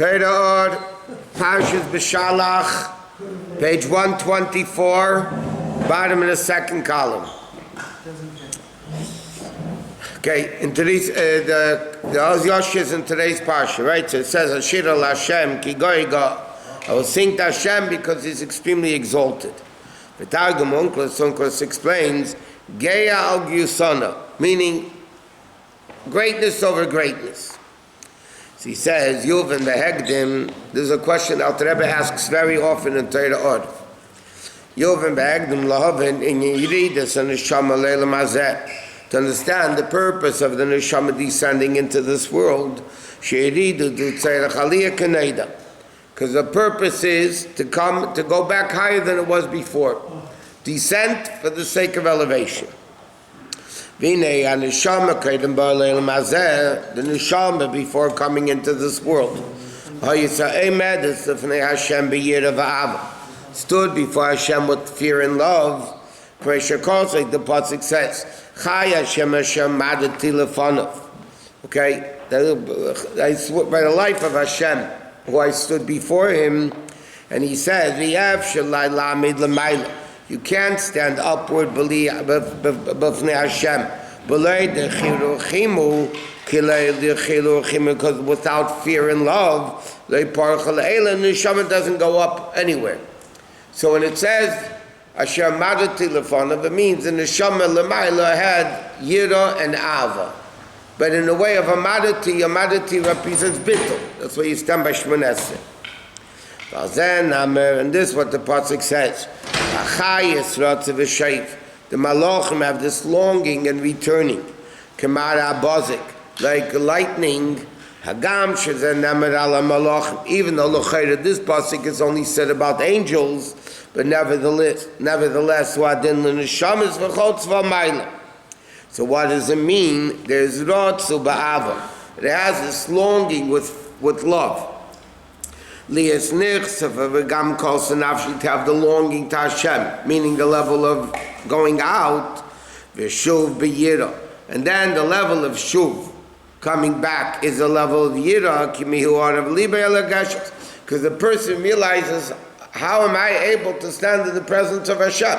Torah, Parshas Beshalach, page 124, bottom of the second column. Okay, in today's the Yashir is in today's parsha, right? So it says Yashir al Hashem ki goiga. I will sing to Hashem because He's extremely exalted. The Targum Onkelos explains Geya al Gyusana, meaning greatness over greatness. So he says Yuvan behegdim. There's a question that the Rabbi asks very often in Torah. Yuvan behegdim lahavin in Yiridas and Neshama leila mazeh. To understand the purpose of the neshama descending into this world, because the purpose is to go back higher than it was before. Descent for the sake of elevation. The neshama before coming into this world stood before Hashem with fear and love. Pressure calls like the pasuk says, Chai Hashem Hashem madati lefanov. Okay, I swear by the life of Hashem, who I stood before Him, and He says, "V'yav shalai lamid l'mayla." You can't stand upward b'fnei Hashem, because without fear and love, the neshama doesn't go up anywhere. So when it says Asher madati lefanov, it means the neshama l'mayla had yira and ava, but in the way of a madati represents bittul. That's why you stand by shmoneh. And this is what the pasuk says: the malachim have this longing and returning, kemara abazik, like lightning. Hagam shezenamer ala malachim. Even though l'chayra this pasuk is only said about angels, but nevertheless, wadin l'neshamas v'chol tzva mayla. So what does it mean? There's rotzu ba'ava. It has this longing with love. Lias nichsav v'gam kol sanafshi, to have the longing to Hashem, meaning the level of going out, v'shuv b'yira. And then the level of shuv, coming back, is a level of yira, kimihu arav libay alagashes, because the person realizes, how am I able to stand in the presence of Hashem?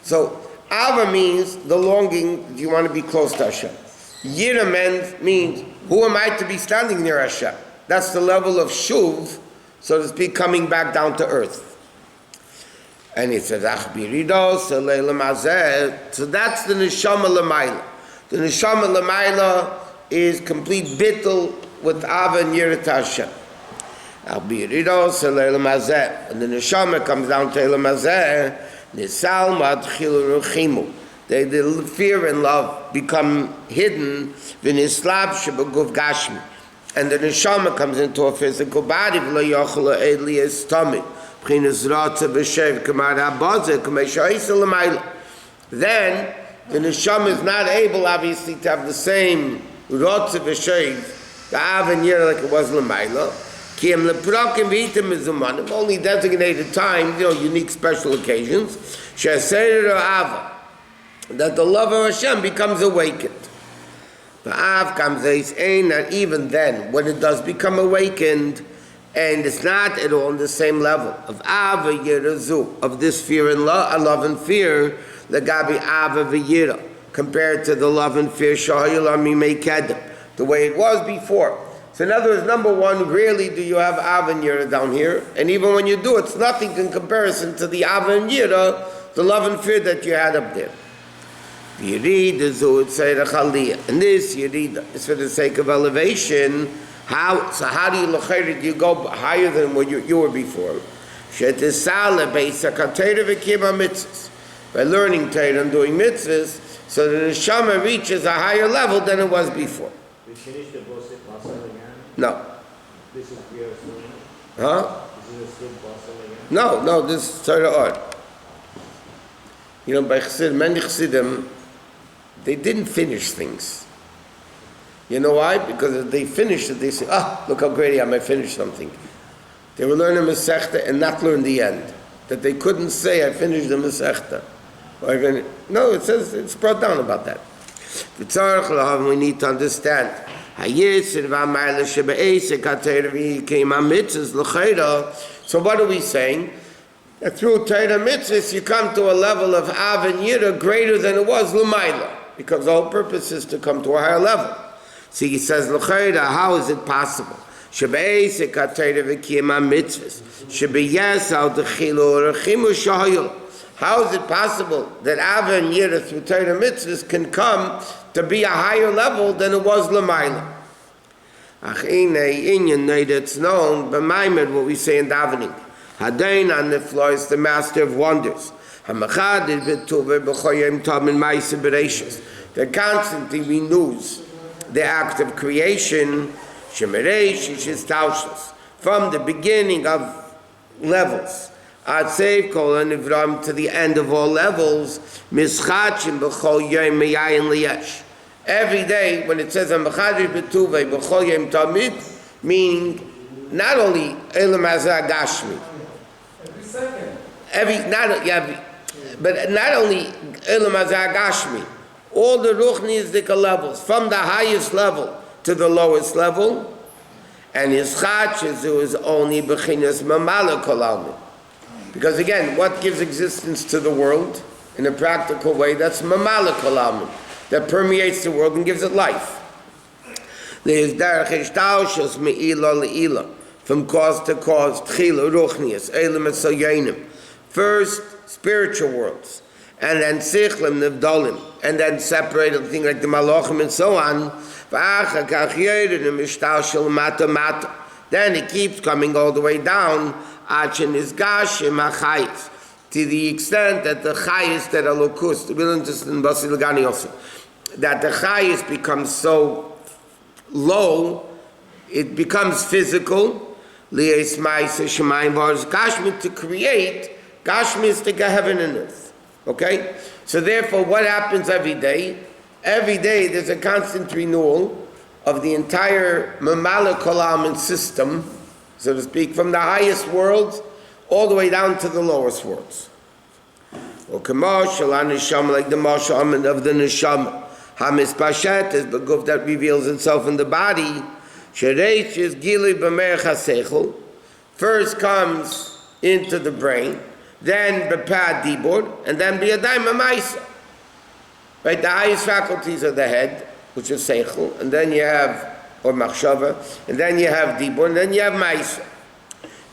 So, Ava means the longing, you want to be close to Hashem. Yira means, who am I to be standing near Hashem? That's the level of shuv, so to speak, coming back down to earth. And it says, so that's the neshama l'mayla. The neshama l'mayla is complete bittul with Ava and Yira to Hashem. And the neshama comes down to Elam Hazeh, the fear and love become hidden, and the neshama comes into a physical body. Then the neshama is not able, obviously, to have the same rotze v'shev, the Av and Yira, like it was l'mayla. Only designated time, unique special occasions, that the love of Hashem becomes awakened. Not even then, when it does become awakened, and it's not at all on the same level of Ava Yirazu, of this fear and love and fear, Lagabi Ava V'yira, compared to the love and fear Shahayulami Mekedem, the way it was before. So in other words, number one, rarely do you have Ava and Yira down here. And even when you do, it's nothing in comparison to the Ava and Yira, the love and fear that you had up there. And this Yirida is for the sake of elevation. How do you go higher than what you were before? By learning Torah and doing mitzvahs, so the neshama reaches a higher level than it was before. We finished the Basel again? No. This is pure Sunnah? Huh? This is a good Basel again? No, this is Torah art. By Chassidim, many Chassidim, they didn't finish things. You know why? Because if they finished it, they say, look how great I am, I finished something. They will learn a Masechta and not learn the end. That they couldn't say, I finished the Masechta. No, it says, it's brought down about that. We need to understand So what are we saying? That through Torah mitzvahs you come to a level of Av and Yira greater than it was L'mayla, because the whole purpose is to come to a higher level. So he says, L'chayda, how is it possible? Shebe'esek ha-Torah v'kiyam mitzvahs, shebeyes al-dechilu rechimu shahayul. How is it possible that Av and Yira through Torah mitzvahs can come to be a higher level than it was L'mayla? Ach inay inyan neid, it's known, b'maimed, what we say in davening. Hadain on the floor is the master of wonders. Hamachadid b'tuver b'choyim tom and ma'aseh bereshis. That constantly renews the act of creation, shemereish ishistaushus, from the beginning of levels, Atsev kol hanivram, to the end of all levels, mischachim b'chol yom meyayin liyesh. Every day, when it says Hamachadid b'tuver b'choyim tamid, meaning not only elam hazeh gashmi, but not only Elam Hazeh Gashmi, all the Ruchniistic levels, from the highest level to the lowest level, and his Chachis is only Bechinas Mamala Kol Almin. Because again, what gives existence to the world in a practical way? That's Mamala Kol Almin, that permeates the world and gives it life. There's Derech Ishtaushus Me'ila Le'ila, from cause to cause, Tchila Ruchnius, Elam Esayanim. First, spiritual worlds, and then Sichlim, Nivdalim, and then separated things like the Malachim and so on. Then it keeps coming all the way down, to the extent that the Chayis that are Lokus, we'll understand in Basil Gani also, that the Chayis becomes so low, it becomes physical, to create. Gashmi is to heaven and earth. Okay? So therefore, what happens every day? Every day there's a constant renewal of the entire Mamala Kolaman system, so to speak, from the highest worlds all the way down to the lowest worlds. Or commercial neshama, like the marshal of the neshama. Hamis Pashat is the guf that reveals itself in the body. Shereish is gili b'merech hasechel. First comes into the brain, then b'pad dibur, and then b'yadayim ha'maisa. Right, the highest faculties are the head, which is seichel, and then you have, or machshava, and then you have dibur, and then you have maisa.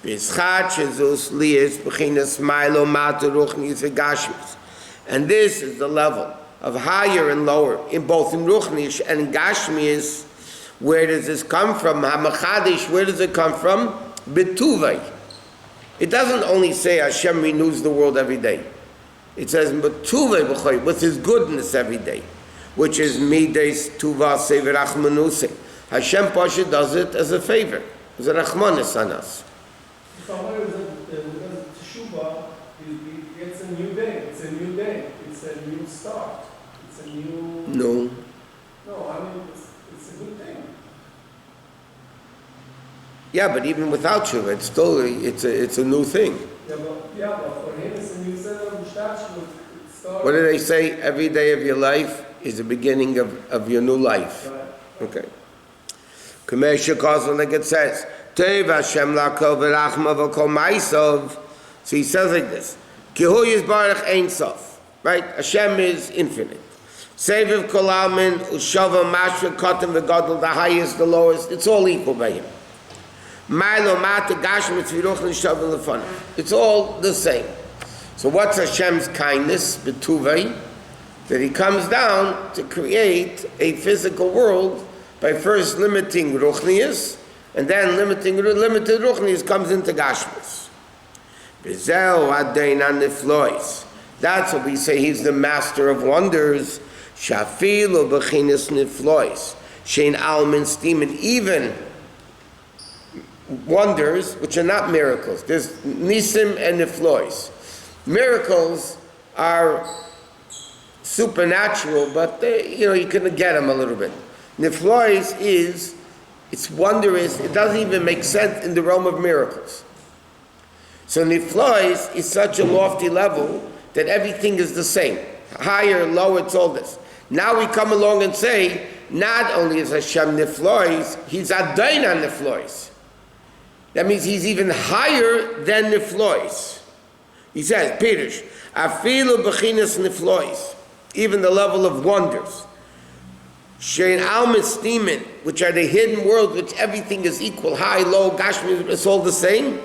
V'yischat shezus liyis b'chinas ma'ilo ma'atu ruchnis v'gashmis. And this is the level of higher and lower, in both in ruchnis and in gashmis. Where does this come from? Hamachadish, where does it come from? Betuvay. It doesn't only say Hashem renews the world every day. It says Betuvay b'choy, with His goodness every day, which is Mides Tuva Sevirachmanuse. Hashem Pasha does it as a favor, as a rachmanis on us. Teshuvah, it's a new day. It's a new day. It's a new start. It's a new. No. No, I mean it's a good thing. Yeah, but even without Shuvah, it's still it's a new thing. Yeah, but for him it's a new set of What do they say? Every day of your life is the beginning of your new life. Right. Okay. Kamesha Kozal, like it says, Tev Hashem lakol v'rachma v'kol ma'isov. So he says like this, Kihu yizbarach ein sof. Right? Hashem is infinite. Seviv kol almin, ushava mashra kotem v'godol, the highest, the lowest, it's all equal by him. Ma'ilo ma'ata gashim tzviruch l'shav l'fanav. It's all the same. So what's Hashem's kindness, betuvei? That He comes down to create a physical world by first limiting ruchnius, and then limited ruchnius comes into gashmis. V'zeu adein aniflois. That's what we say He's the master of wonders. Shafilu b'chinas niflois. Shein almin stimen, even wonders which are not miracles. There's nisim and niflois. Miracles are supernatural, but you can get them a little bit. Niflois it's wondrous. It doesn't even make sense in the realm of miracles. So Niflois is such a lofty level that everything is the same. Higher, lower, it's all this. Now we come along and say not only is Hashem niflois, he's Adain on niflois. That means he's even higher than niflois. He says, Pirush, afilu bechinas niflois, even the level of wonders. Shein al mistimin, which are the hidden world, which everything is equal, high, low, gashmi, it's all the same.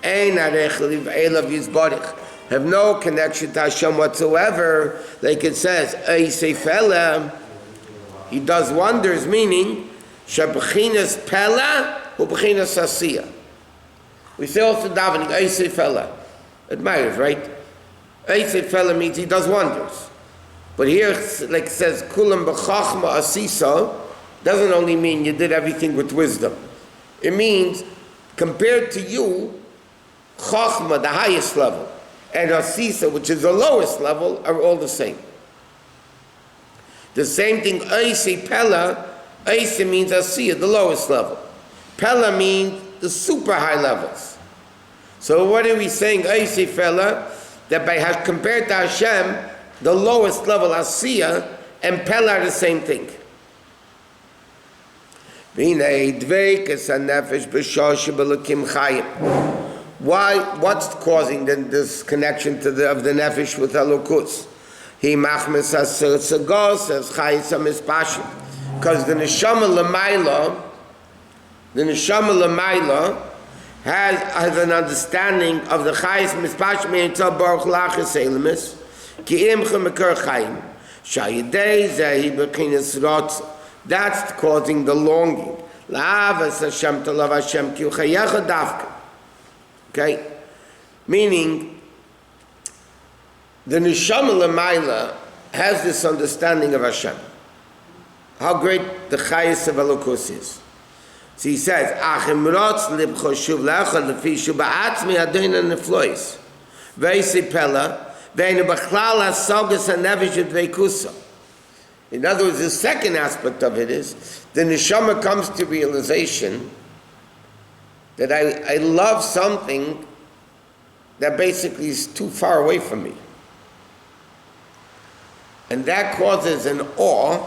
Ein arech elav yizbarich, have no connection to Hashem whatsoever. Like it says, Eisei Fela, he does wonders, meaning Shebechinas Pela hu bechinas Asiya. We say also davening Eisei Fela. Admires, right? Eisei Fela means he does wonders. But here, like it says, Kulam b'chachma asisa, doesn't only mean you did everything with wisdom. It means, compared to you, chachma, the highest level, and asisa, which is the lowest level, are all the same. The same thing, Eisei Pela, Eisei means asiya, the lowest level. Pela means the super high levels. So what are we saying, Eisei Pela? That by compared to Hashem, the lowest level, Asiya, and Pela are the same thing. Why? What's causing this connection of the nefesh with Elokus? He machmes as says chayis mispashim, because the neshama lemaila has an understanding of the chayis mispashim and tzal baruch lachis elimis. That's causing the longing. Okay? Meaning, the neshama l'mayla has this understanding of Hashem. How great the chayis of Elokus is. So he says, Achim rotz libcho shuv lecha lefi shu ba'atzmi adoina neflois. Ve'isi pela, in other words, the second aspect of it is the neshama comes to realization that I love something that basically is too far away from me. And that causes an awe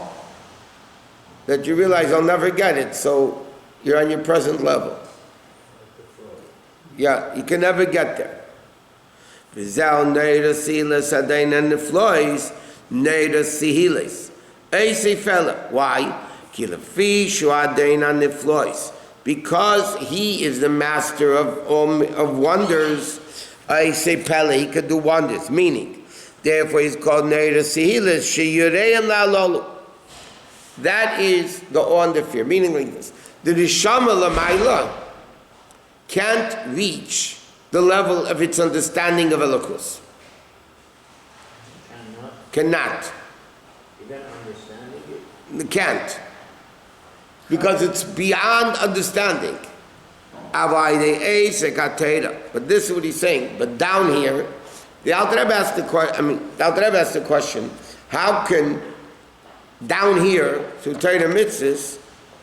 that you realize I'll never get it, so you're on your present level. Yeah, you can never get there. Why? Because he is the master of wonders. I say Pele, he could do wonders. Meaning, therefore he's called Neira Sihilis. That is the awe and the fear. Meaning like this. The Neshama Lamaila can't reach the level of its understanding of Elokus. Cannot. Even understanding it? It can't. Because it's beyond understanding. But this is what he's saying. But down here, the Alter Rebbe asked the question, how can down here, through Torah mitzvahs,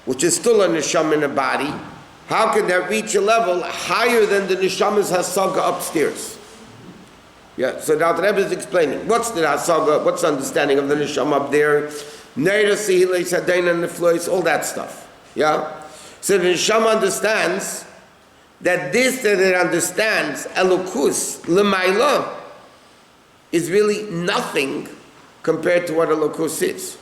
which is still a neshama in the body, how can that reach a level higher than the neshama's hasaga upstairs? Yeah, so the Alter Rebbe is explaining what's the hasaga, what's the understanding of the neshama up there, neira sihilei sadaina neflois, all that stuff. Yeah, so the neshama understands that this that it understands elokus l'mayla is really nothing compared to what elokus is.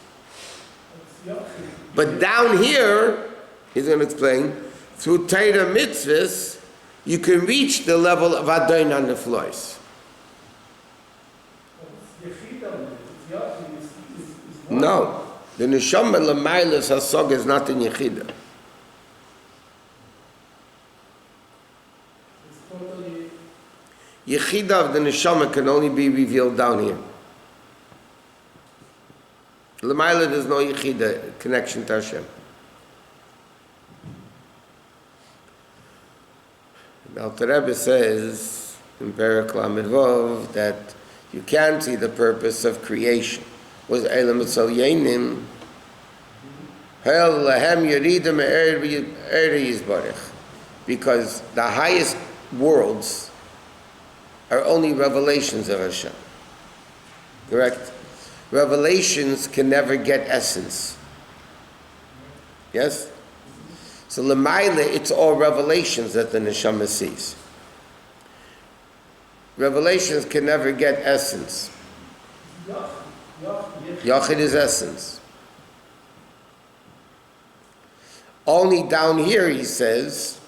But down here, he's going to explain, through Torah mitzvahs, you can reach the level of Adon on the floors. No, the neshama l'maylas hasog is not in Yechida. Yechida of the neshama can only be revealed down here. L'mayla there's no Yechida connection to Hashem. The Alter Rebbe says in Perek Lamed that you can't see the purpose of creation. Was Eilam Etzal Yenim Hel Lahem Yeridim Eri Yizbarech, because the highest worlds are only revelations of Hashem. Correct? Revelations can never get essence. Yes? So Lamaila, it's all revelations that the neshama sees. Revelations can never get essence. Yachid is essence. Only down here, he says,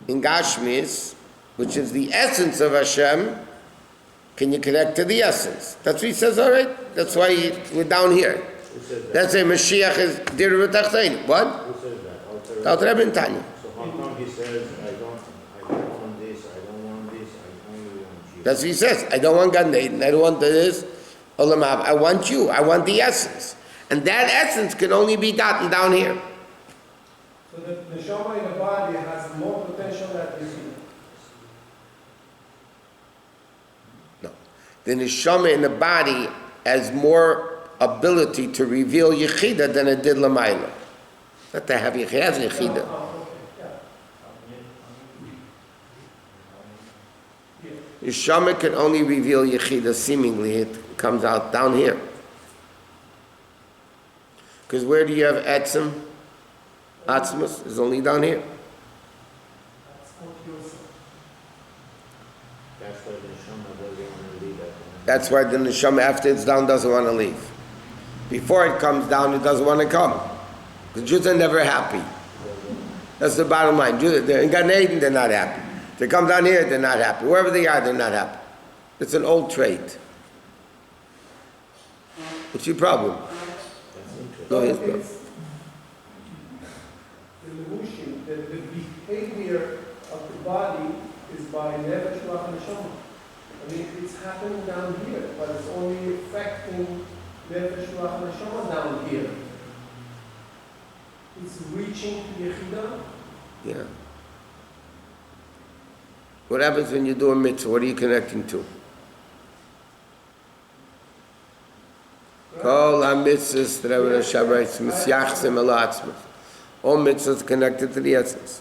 in Gashmis, which is the essence of Hashem, can you connect to the essence. That's what he says, all right? That's why we're down here. That's a Mashiach is Dir V'Tachtein. What? Who says that? Alter Rebbe and Tanya. So how come he says, I don't want this, I don't want this, I only want you? That's what he says. I don't want Gan Eden, I don't want this. Olam Haba. I want you. I want the essence. And that essence can only be gotten down here. So the neshama in the body has more potential than the Yechida. No. The neshama in the body has more ability to reveal Yechida than it did Lamaila. Not to have Yechida, it has Yechida. Neshama can only reveal Yechida, seemingly. It comes out down here. Because where do you have Etzem? Atzmus is only down here. That's why the neshama doesn't want to leave that. That's why the neshama, after it's down, doesn't want to leave. Before it comes down, it doesn't want to come. The Jews are never happy. That's the bottom line. In Gan Eden, they're not happy. They come down here, they're not happy. Wherever they are, they're not happy. It's an old trait. What's your problem? Go ahead. The behavior of the body is by nefesh ruach neshama. I mean, it's happening down here, but it's only affecting nefesh ruach neshama down here. It's reaching to Yechida. Yeah. What happens when you do a mitzvah? What are you connecting to? Kol ha-mitzvahs, the Rebbe Rashab writes, misyachzim elo atzmos. All mitzvahs connected to the essence.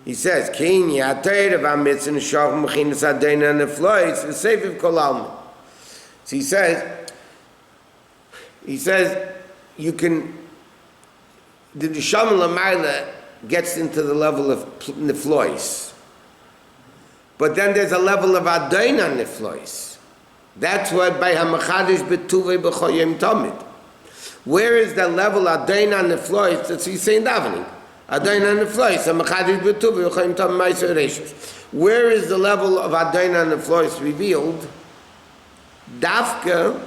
He says, Kini ha-teir of ha-mitzvah neshach m'chinas ha-deina neflois v'seviv kol alma. So he says, you can, the neshama l'mayla gets into the level of neflois. But then there's a level of ha-deina neflois. That's why by ha-machadish betuvei b'choyim tamid. Where is the level Adain on the floors? That's what he's saying davening. Adain on the floors. Where is the level of Adain on the floors revealed? Dafka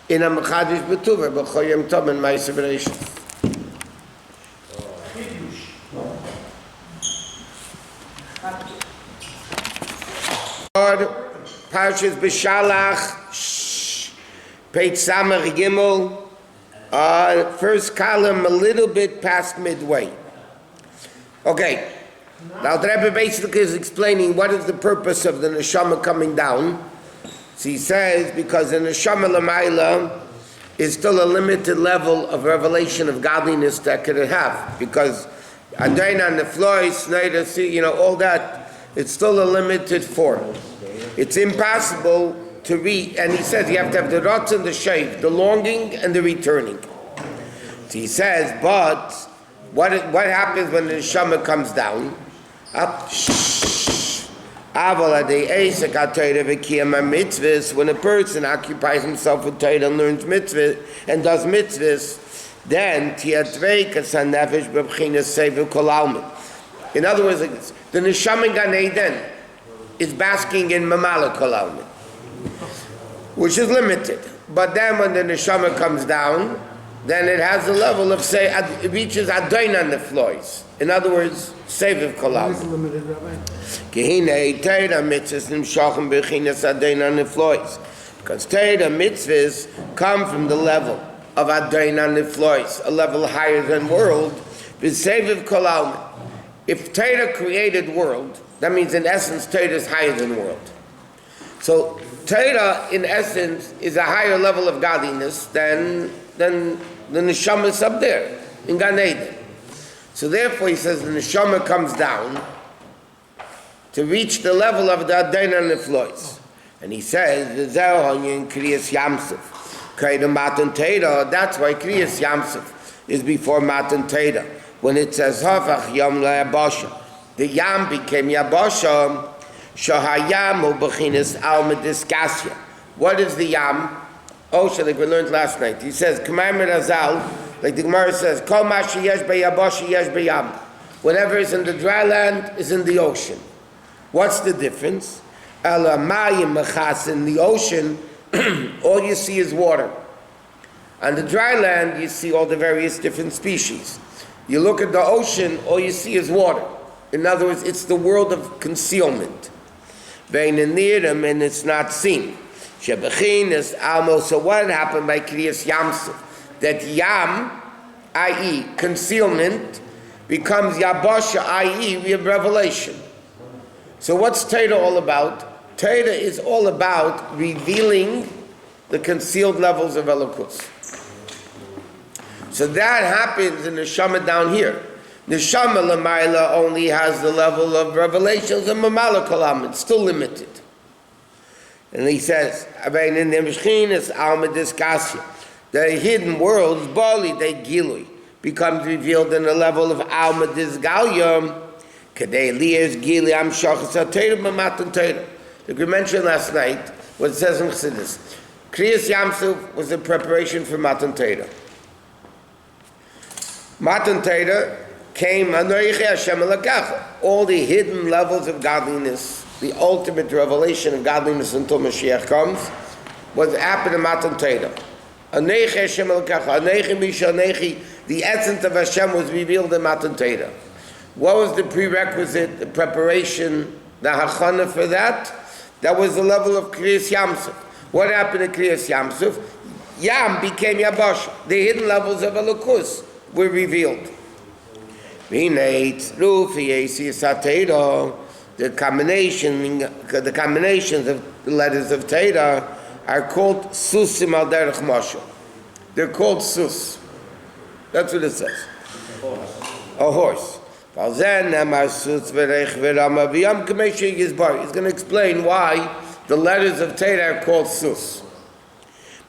in a Machadish B'Tuva b'choyim tom and ma'aser v'reishis. Parshas Beshalach, Peit Samach Gimel. First column, a little bit past midway. Okay. Now the Rebbe basically is explaining what is the purpose of the neshama coming down. So he says, because the neshama l'mayla is still a limited level of revelation of godliness that could have. Because Adain on the floor, all that, it's still a limited form. It's impossible to read, and he says you have to have the rotz and the shave, the longing and the returning. So he says, but what happens when the neshama comes down? When a person occupies himself with Torah and learns mitzvahs and does mitzvahs, then in other words, the neshama in Gan Eden is basking in mamala kol almin, which is limited. But then when the neshama comes down, then it has the level of, say, it reaches Adain on the floors. In other words, Seviv kol almin. What is limited, Rabbi? Kehine Torah mitzvahs nimshachem b'chinas Adain on the floors. Because Torah mitzvahs come from the level of Adain on the floors, a level higher than world, b'seviv kol almin. If Torah created world, that means in essence Torah is higher than world. So Torah in essence is a higher level of godliness than the neshama is up there in Gan Eden. So therefore he says the neshama comes down to reach the level of the Adain and the floors. And he says, that's why Kriyas Yamsuf is before Matan Torah. When it says Havach Yam LaYabasha, the Yam became Yabasha. Shahayam hu b'chinas alma diskasya. What is the Yam? Ocean, like we learned last night. He says, K'mayim Razal, like the Gemara says, Kol ma sheyesh b'yabasha yesh b'yam. Whatever is in the dry land is in the ocean. What's the difference? Ela mayim mechas, in the ocean, all you see is water. On the dry land, you see all the various different species. You look at the ocean, all you see is water. In other words, it's the world of concealment. Vein near them, and it's not seen. Shebechin is almost. So what happened by Kriyas Yamsuf? That Yam, i.e., concealment, becomes Yabasha, i.e., we have revelation. So what's Torah all about? Torah is all about revealing the concealed levels of Elokus. So that happens in the Neshama down here. The Neshama Lamaila only has the level of revelations of Mamala Kalam. It's still limited. And he says, the hidden world, Bali de Gilui, becomes revealed in the level of Alma Disgalyam. The we mentioned last night what it says in Chassidus. Kriyas Yamsuf was a preparation for Matan Torah. Matan Torah came all the hidden levels of godliness, the ultimate revelation of godliness until Mashiach comes, was happened in Matan Torah. The essence of Hashem was revealed in Matan Torah. What was the prerequisite, the preparation, the hachana for that? That was the level of Kriyas Yamsuf. What happened in Kriyas Yamsuf? Yam became Yabash. The hidden levels of Elokus were revealed. The combinations of the letters of Torah are called Susim al derech mashal. They're called Sus. That's what it says. A horse. He's going to explain why the letters of Torah are called Sus.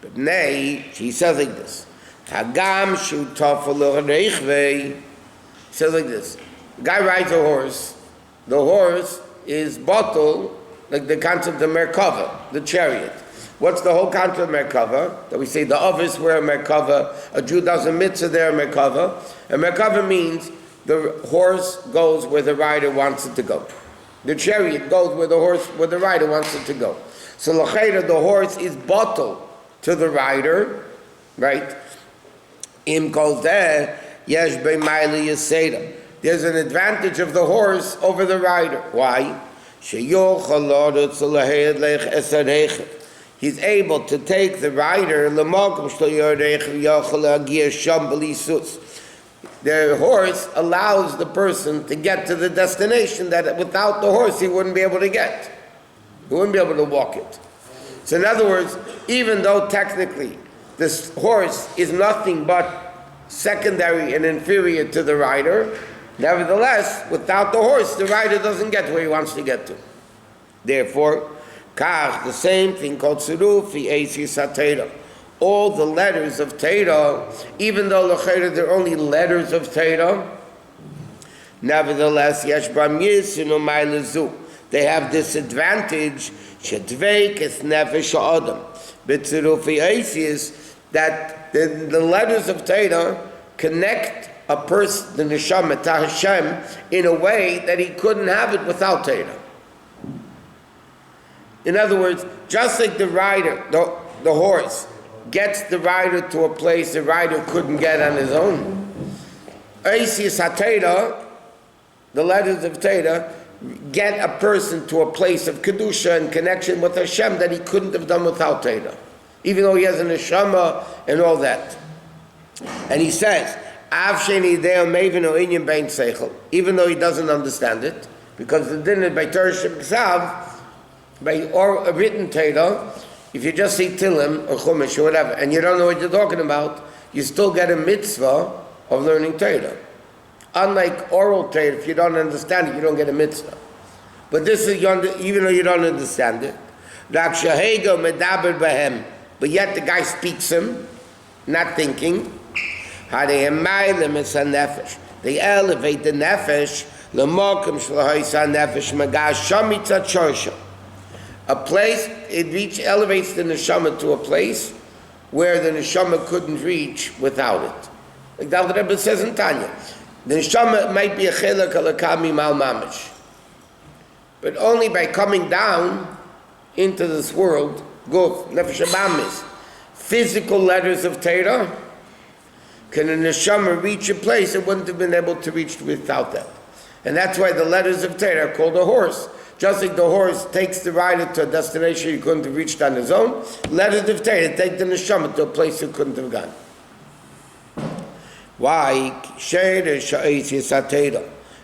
But nay, he says like this. He says like this. The guy rides a horse. The horse is bottle, like the concept of Merkava, the chariot. What's the whole concept of Merkava? That we say the others wear a Merkava, a Jew does a mitzvah there, a Merkava. And Merkava means the horse goes where the rider wants it to go. The chariot goes where the rider wants it to go. So l'chayra, the horse is bottle to the rider, right? Im goes there, yesh b'mayli yiseda. There's an advantage of the horse over the rider. Why? He's able to take the rider. The horse allows the person to get to the destination that without the horse he wouldn't be able to get. He wouldn't be able to walk it. So in other words, even though technically this horse is nothing but secondary and inferior to the rider, nevertheless, without the horse, the rider doesn't get where he wants to get to. Therefore, Kach, the same thing called Tzuruf, Eisi Satera. All the letters of Torah, even though l'chayra they're only letters of Torah, nevertheless, Yesh Bam Yisinu Mailazu. They have this advantage, Shedveik es Nefesh Adam. B'Tzuruf Eisi is that the letters of Torah connect a person, the neshama, to Hashem, in a way that he couldn't have it without Torah. In other words, just like the rider, the horse, gets the rider to a place the rider couldn't get on his own. Eisius HaTorah, the letters of Torah, get a person to a place of Kedusha and connection with Hashem that he couldn't have done without Torah. Even though he has a neshama and all that. And he says, even though he doesn't understand it, because the din is by Torah Sheb'Ksav, by or a written Torah, if you just see Tilim or Chumash or whatever, and you don't know what you're talking about, you still get a mitzvah of learning Torah. Unlike oral Torah, if you don't understand it, you don't get a mitzvah. But this is, even though you don't understand it, but yet the guy speaks him, not thinking. Harei is a nefesh. They elevate the nefesh. L'mokum sh'lahayis nefesh magash shamitza chorsha. A place, it elevates the neshama to a place where the neshama couldn't reach without it. Like the Rebbe says in Tanya, the neshama might be a chelak alakami mal mamish, but only by coming down into this world, guf, nefesh abamis, physical letters of Torah, can a neshama reach a place it wouldn't have been able to reach without that. And that's why the letters of Torah are called a horse. Just like the horse takes the rider to a destination he couldn't have reached on his own, letters of Torah take the neshama to a place he couldn't have gone. Why?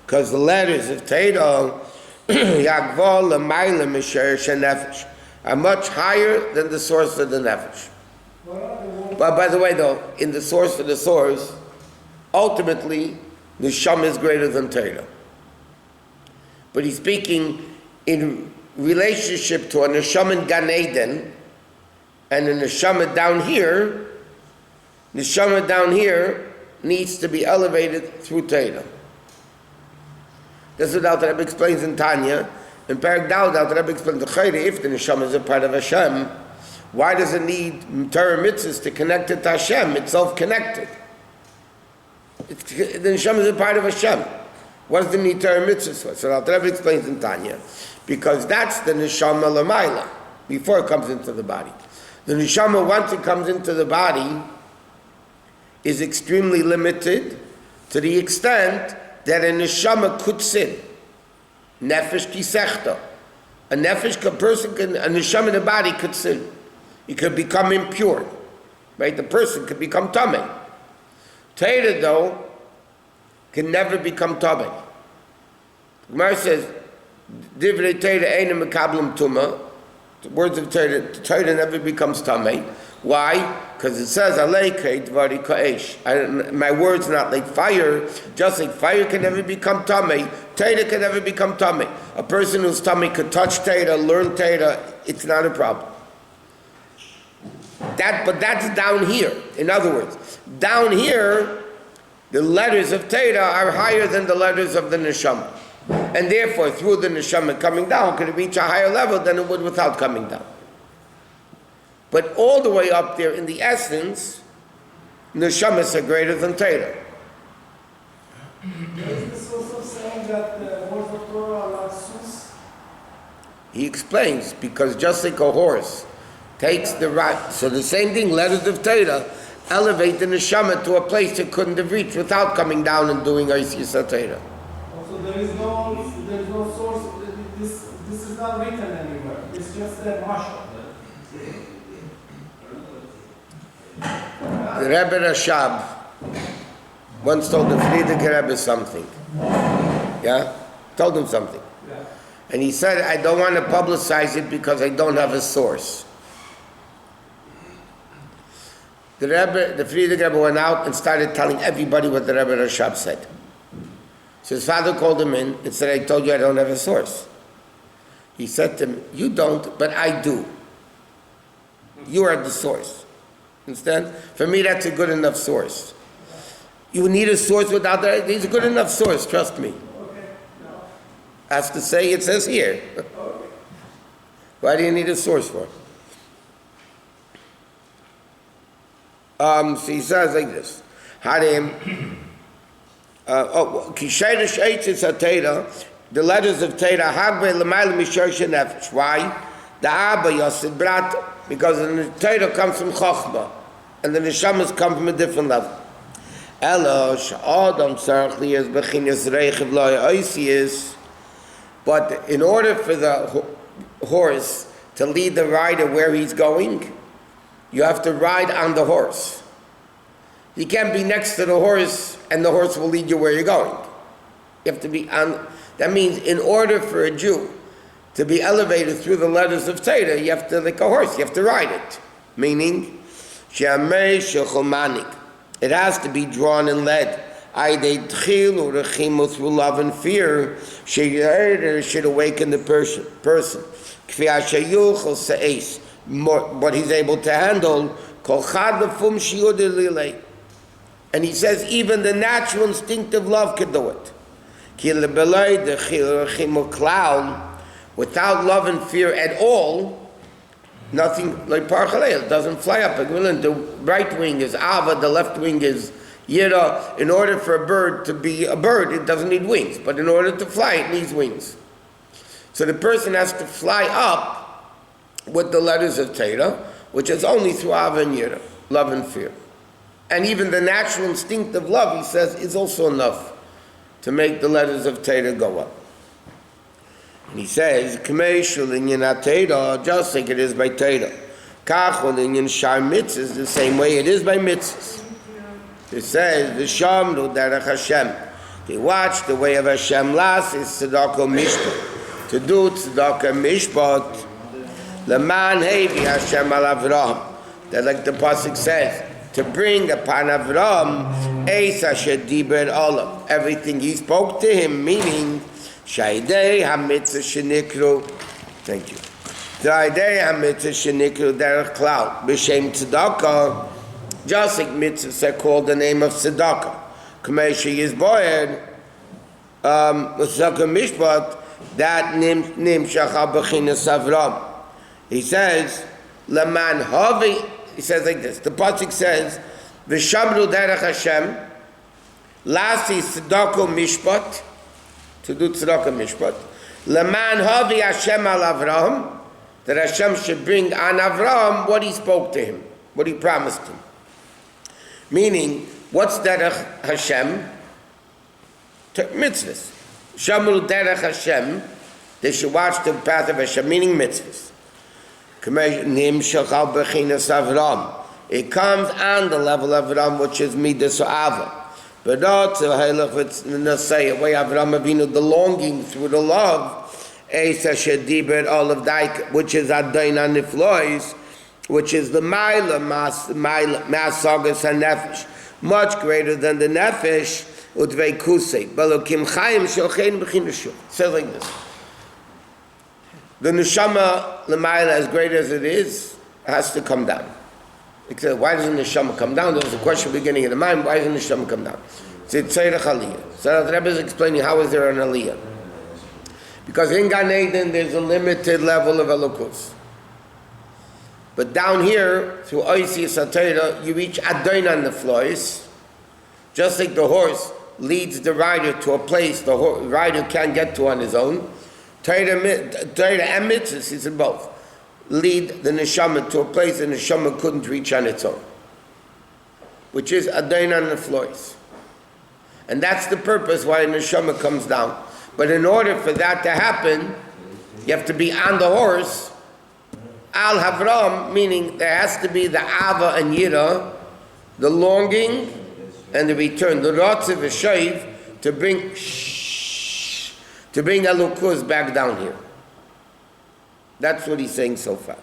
Because the letters of Torah are much higher than the source of the nefesh. But by the way, though, in the source of the source, ultimately, neshama is greater than Torah. But he's speaking in relationship to a neshama in Gan Eden and a neshama down here. Neshama down here needs to be elevated through Torah. This is what the Rebbe explains in Tanya. In Perek Dalet, the Rebbe explains the Chayre, if the neshama is a part of Hashem, why does it need Torah mitzvahs to connect it to Hashem? It's self-connected. The neshama is a part of Hashem. What does the need Torah mitzvahs for? So the Rebbe explains in Tanya, because that's the neshama l'mayla, before it comes into the body. The neshama, once it comes into the body, is extremely limited to the extent that a neshama could sin. Nefesh kisechta. A neshama in the body could sin. It could become impure. Right? The person could become tamei. Torah, though, can never become tamei. Gemara says, Divrei Torah eina mekablim tuma. The words of Torah never becomes tamei. Why? Because it says, Aleikei dvari ka'esh. My words are not like fire. Just like fire can never become tamei, Torah can never become tamei. A person who's tamei could touch Torah, learn Torah, it's not a problem. But that's down here. In other words, down here, the letters of Torah are higher than the letters of the neshama. And therefore, through the neshama coming down, could it reach a higher level than it would without coming down. But all the way up there, in the essence, neshamas are greater than Torah. Is this also saying that the words of Torah are like sus? He explains, because just like a horse takes the right, so the same thing, letters of Torah elevate the neshama to a place it couldn't have reached without coming down and doing Yosef Torah. Also, there is no source. This is not written anywhere. It's just a mashal. The Rebbe Rashab once told the Frierdiker Rebbe something. Yeah? Told him something. Yeah. And he said, I don't want to publicize it because I don't have a source. The Frierdiker Rebbe went out and started telling everybody what the Rebbe Rashab said. So his father called him in and said, I told you I don't have a source. He said to him, you don't, but I do. You are the source. Understand? For me, that's a good enough source. You need a source without that. It's a good enough source, trust me. Okay. No. As to say, it says here. Okay. Why do you need a source for? So he says like this. Kisheirish Eitzis HaTeira, the letters of Teira, Hagbe L'mayla Mishorsh Nefesh. Why? The Abba Yosef Brat, because the Teira comes from Chochmah, and the Neshamas come from a different level. Elosh Adam Sarchli is Bechinas Reichiv Lo Oisius. But in order for the horse to lead the rider where he's going, you have to ride on the horse. You can't be next to the horse and the horse will lead you where you're going. You have to be on. That means in order for a Jew to be elevated through the letters of Torah, you have to, like a horse, you have to ride it. Meaning, it has to be drawn and led. Through love and fear, should awaken the person. What he's able to handle. And he says even the natural instinctive love can do it. Without love and fear at all, nothing, like Parchalei, it doesn't fly up. The right wing is Ava, the left wing is Yira. In order for a bird to be a bird, it doesn't need wings. But in order to fly, it needs wings. So the person has to fly up with the letters of Torah, which is only through Ava and Yira, love and fear. And even the natural instinctive love, he says, is also enough to make the letters of Torah go up. And he says, just like it is by Torah. Mitzvahs, the same way it is by mitzvahs. It says, V'shamru derech Hashem. They watch the way of Hashem. Last is tzedakah mishpat. To do tzedakah mishpat, leman hevi Hashem al Avraham. That, like the pasuk says, to bring upon Avram eis asher diber olav, everything he spoke to him, meaning shaydei hamitzvah shenikru. Thank you. Shaydei hamitzvah shenikru derech klal b'shem tzedakah. Just like mitzvahs are called the name of tzedakah. K'mei sheyizboyer tzedakah mishpat, that nimshach al b'chinas Avram. He says, Laman Havi, he says like this. The pasuk says, V'shamru derech Hashem, lasi tzedakah mishpat, to do tzedakah mishpat. Laman Havi Hashem al Avraham, that Hashem should bring on Avraham what he spoke to him, what he promised him. Meaning, what's derech Hashem? Mitzvahs. Shamru derech Hashem, they should watch the path of Hashem, meaning mitzvahs. It comes on the level of Avram, which is midas ava. But also, way Avram Avinu, the longing through the love, which is Adain Aniflois, which is the Masagas HaNefesh, much greater than the Nefesh, Udvei Kusei. Balokim Chaim Sholchein B'chinushuk. Says like this. The neshama l'mayla, as great as it is, has to come down. Because why doesn't the neshama come down? There was a question beginning of the mind. Why doesn't the neshama come down? It's a tzorech aliyah. So the Rebbe is explaining how is there an aliyah. Because in Gan Eden there's a limited level of elokus. But down here, through Oisiyas HaTorah, you reach Adain on the floors. Just like the horse leads the rider to a place the rider can't get to on his own. Torah and mitzvahs, he said both, lead the neshama to a place the neshama couldn't reach on its own, which is Adain on the floors. And that's the purpose why the neshama comes down. But in order for that to happen, you have to be on the horse, al havram, meaning there has to be the ava and yira, the longing and the return, the rotzev v'shayv, to bring Elokuz back down here. That's what he's saying so far.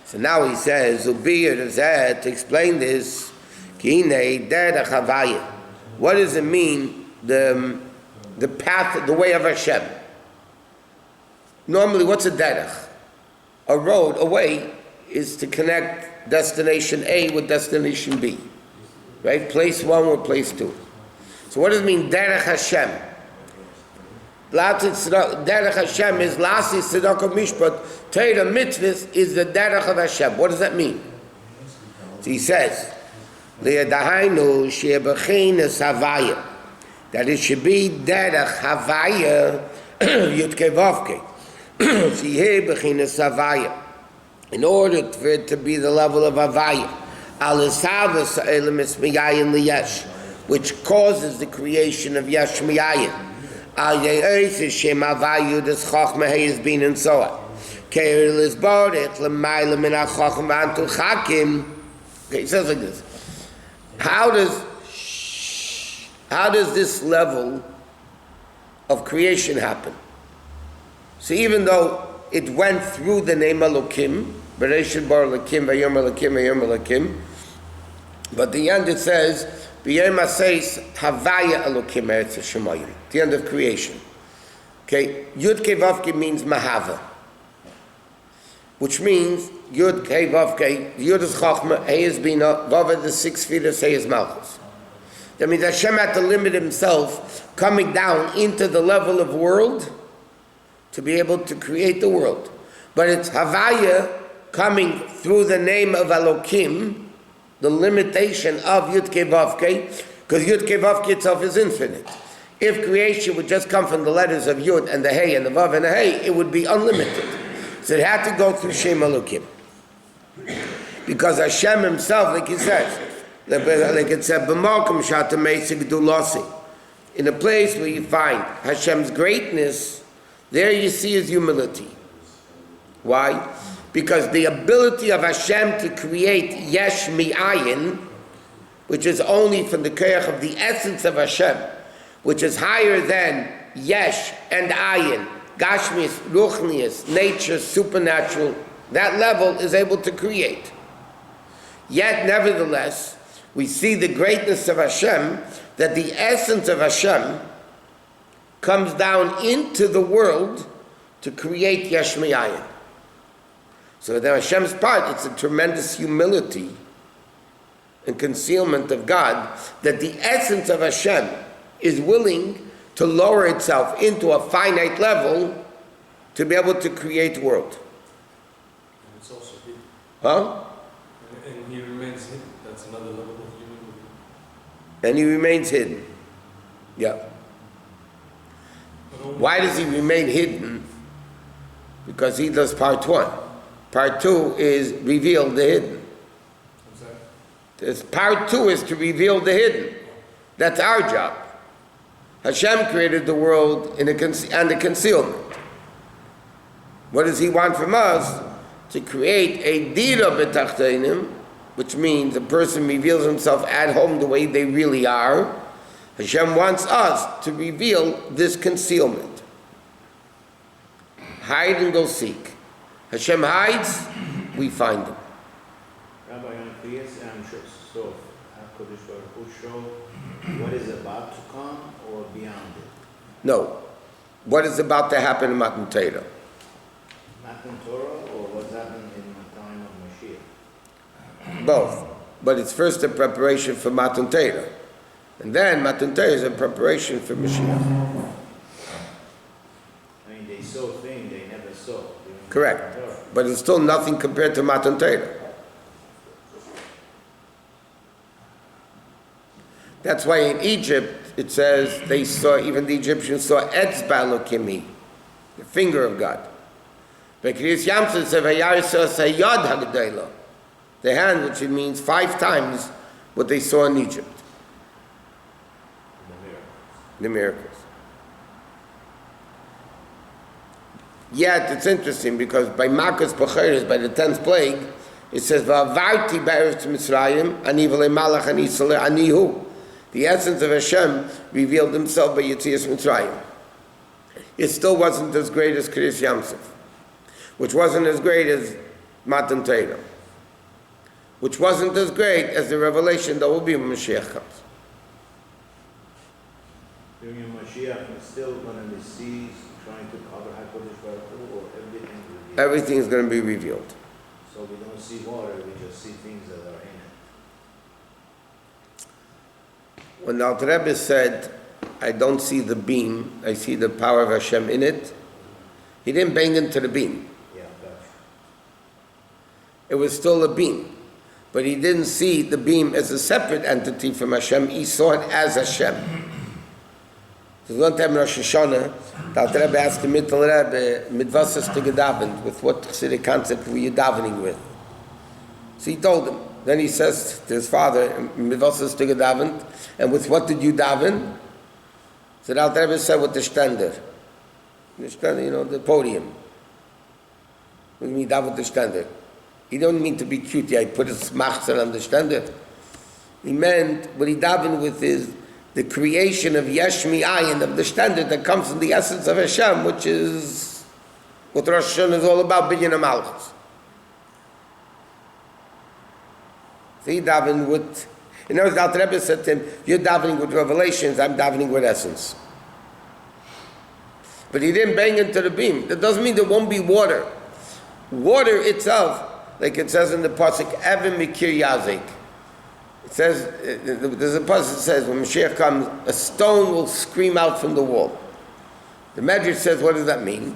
So now he says, to explain this, what does it mean, the path, the way of Hashem? Normally, what's a derech? A road, a way, is to connect destination A with destination B. Right? Place 1 with place 2. So what does it mean, derech Hashem? Derech Hashem is lasi tzedakah mishpat. Torah mitzvahs is the derech of Hashem. What does that mean? So he says, li'adahainu she'bechinas havaya, that it should be derech havaya yudke vavke. She'he bechinas havaya. In order for it to be the level of havaya, alisavas elam esmiyayin liyesh, which causes the creation of yesh miyayin. Al ye'eis shem havayu des chochmah has been and so on. Keir lisborech l'mayla min ha-chochmah antu chakim. Okay, it says like this. How does this level of creation happen? So even though it went through the name Elokim, Bereshit bar Elokim, Vayom Elokim, Vayom Elokim, but the end it says, B'yom says Havaya Elokim Eretz Hashemayim, the end of creation. Okay, Yud Kei Vav Kei means Mahava, which means Yud Kei Vav Kei, Yud is Chachma, Hey is Bina, Vav is the 6 feet of Hey is Malchus. That means Hashem had to limit himself coming down into the level of world to be able to create the world. But it's Havaya coming through the name of Elokim, the limitation of Yud-Kei Vav-Kei, because Yud-Kei Vav-Kei itself is infinite. If creation would just come from the letters of Yud and the Hey and the Vav and the Hey, it would be unlimited. So it had to go through Shem Elokim. Because Hashem himself, like he says, like it said, B'malkum shata meisig dulasi. In a place where you find Hashem's greatness, there you see his humility. Why? Because the ability of Hashem to create yesh mi'ayin, which is only from the koyach of the essence of Hashem, which is higher than yesh and ayin, gashmis, ruchnius, nature, supernatural, that level is able to create. Yet, nevertheless, we see the greatness of Hashem, that the essence of Hashem comes down into the world to create yesh mi'ayin. So that Hashem's part, it's a tremendous humility and concealment of God, that the essence of Hashem is willing to lower itself into a finite level to be able to create world. And it's also hidden. Huh? And he remains hidden. That's another level of humility. And he remains hidden. Yeah. Why does he remain hidden? Because he does part one. Part two is reveal the hidden. Part two is to reveal the hidden. That's our job. Hashem created the world and the concealment. What does he want from us? To create a dira b'tachteinim, which means a person reveals himself at home the way they really are. Hashem wants us to reveal this concealment. Hide and go seek. Hashem hides, we find him. Rabbi, on Kriyas and Sof, HaKadosh Baruch Hu showed what is about to come or beyond it? No. What is about to happen in Matan Torah? Matan Torah or what's happened in the time of Mashiach? Both. But it's first a preparation for Matan Torah. And then Matan Torah is a preparation for Mashiach. I mean, they saw things they never saw. Correct. But it's still nothing compared to Matan Torah. That's why in Egypt it says they saw, even the Egyptians saw Etzba Elokimi, the finger of God. But Kriyas Yamsuf says Vayar saw Sayad Hagdayla, the hand, which it means 5 times what they saw in Egypt. The miracles. Yet it's interesting because by Makas Pacheres, by the 10th plague, it says Va'avarti ba'eretz Mitzrayim ani v'le malach ani saleh ani hu. The essence of Hashem revealed himself by Yetzias Mitzrayim. It still wasn't as great as Kriyas Yamsuf, which wasn't as great as Matan Torah, which wasn't as great as the revelation that will be when Mashiach comes. During Mashiach, we're still going to be seized, trying to cover HaKadosh Baruch Hu, or everything will be... Everything is going to be revealed. So we don't see water, we just see things that are in it. When the Alter Rebbe said, I don't see the beam, I see the power of Hashem in it, he didn't bang into the beam. Yeah, gotcha. It was still a beam. But he didn't see the beam as a separate entity from Hashem, he saw it as Hashem. So one time in Rosh Hashanah, the Alter Rebbe asked the Mittel Rebbe, mit was hast du gedavenet? With what Chassidic concept were you davening with? So he told him. Then he says to his father, mit was hast du gedavenet? And with what did you daven? So the Alter Rebbe said with the stender. The stender, the podium. What do you mean daven with the stender? He don't mean to be cute, he put his machzor on the stender. He meant what he davened with is the creation of yesh mi'ayin, of the standard that comes from the essence of Hashem, which is what Rosh Hashanah is all about, binyan HaMalchus. So he davened with, in other words, the Alter Rebbe said to him, you're davening with revelations, I'm davening with essence. But he didn't bang into the beam. That doesn't mean there won't be water. Water itself, like it says in the pasuk, Evan Mikir Yazik. It says, there's a passage that says, when Mashiach comes, a stone will scream out from the wall. The Medrash says, what does that mean?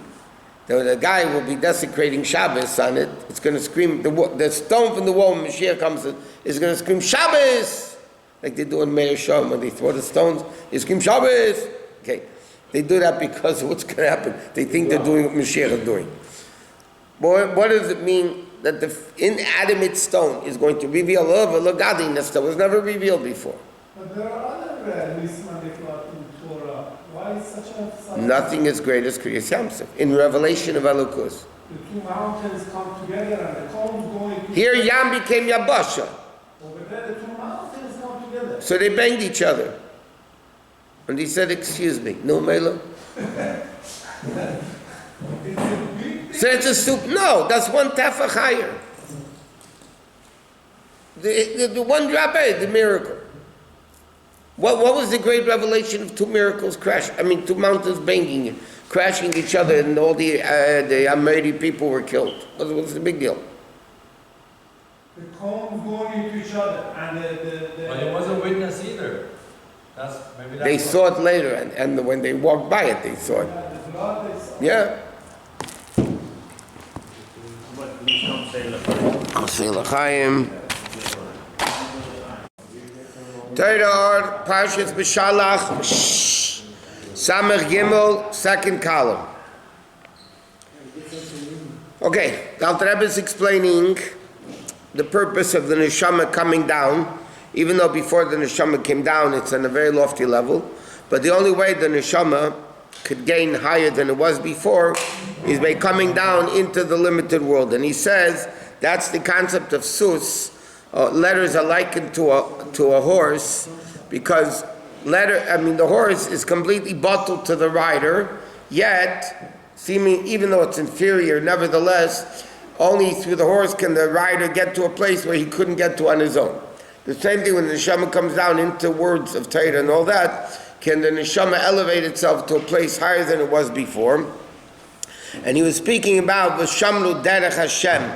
The guy will be desecrating Shabbos on it. It's going to scream, the stone from the wall when Mashiach comes is going to scream, Shabbos! Like they do in Meir Shom, when they throw the stones, they scream, Shabbos! Okay, they do that because of what's going to happen. They think they're doing what Mashiach is doing. But what does it mean that the inanimate stone is going to reveal love or godliness that was never revealed before? But there are other mismanipulated in Torah. Why is such an emphasis? Nothing is great as Kriyas Yamsuf. In revelation of Elokus. The two mountains come together and the cones going to... Here Yam became Yabasha. Over there the two mountains come together. So they banged each other. And he said, excuse me, no Mela? So it's a soup. No, that's one tefach higher. The one drop, the miracle. What was the great revelation of two miracles two mountains banging, crashing each other, and all the Ameri people were killed? What's the big deal? The cones going into each other, and But it wasn't witness either. They saw it later, and when they walked by it, they saw it. the blood is... Yeah. But please don't say L'chaim. Say L'chaim. Torah, Parshas Beshalach, Samech Gimel, second column. Okay, the Alter Rebbe is explaining the purpose of the neshama coming down, even though before the neshama came down, it's on a very lofty level. But the only way the neshama could gain higher than it was before is by coming down into the limited world. And he says that's the concept of sus. Letters are likened to a horse because the horse is completely bottled to the rider, yet seeming, even though it's inferior, nevertheless, only through the horse can the rider get to a place where he couldn't get to on his own. The same thing when the neshama comes down into words of Torah and all that, can the neshama elevate itself to a place higher than it was before. And he was speaking about V'shamlu derech Hashem,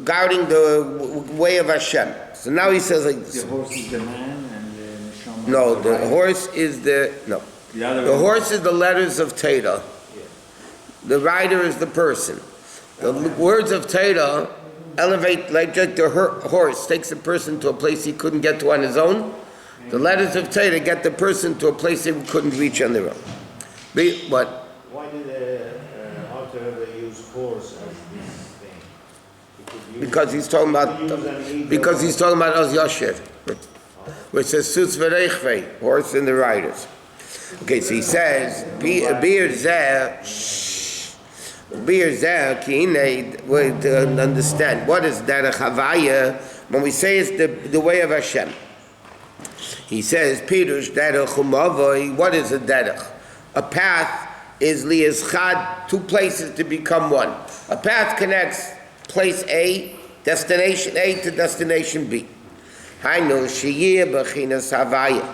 guarding the way of Hashem. So now he says like this. The horse is the man and the neshama. No, the horse is the horse is the letters of Torah. Yeah. The rider is the person. The words of Torah elevate, like the horse takes a person to a place he couldn't get to on his own. The letters of Torah get the person to a place they couldn't reach on their own. What? Why did the Alter Rebbe use horse as this thing? Because he's talking about Oz Yashir, which says Sus v'reichvei, horse and the riders. Okay, so he says Bir zeh to understand what is derech havaya when we say it's the way of Hashem. He says Pirush derech umavoi. What is a derech? A path is liyischad, two places to become one. A path connects place A, destination A to destination B. Hainu sheyeh b'chinas havaya,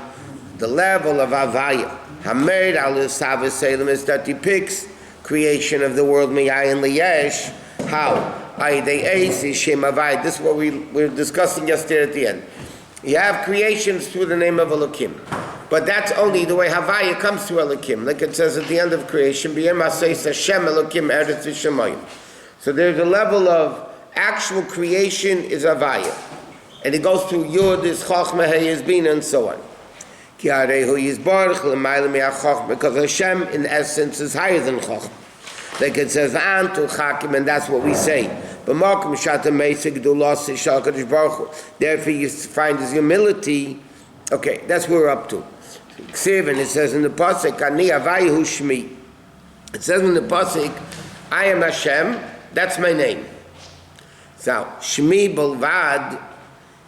the level of havaya. Hamed al Yisavas Salem is that depicts creation of the world miyayin liyesh. How? This is what we were discussing yesterday at the end. You have creations through the name of Elokim. But that's only the way Havaya comes through Elokim. Like it says at the end of creation, B'yem Asayis Hashem Elokim Eretz V'Shamayim. So there's a level of actual creation is Havaya. And it goes through Yud, is Chochmah, Hey, is Bina, and so on. Ki Arehu Yizbarach L'mayla Mi'ach because Hashem in essence is higher than Chochmah. Like it says, Antu Chakim, and that's what we say. Therefore you find his humility. Okay, that's what we're up to. It says in the Pasuk, Ani Avayihu Shmi. It says in the Pasuk, I am Hashem, that's my name. So, Shmi Bolvad,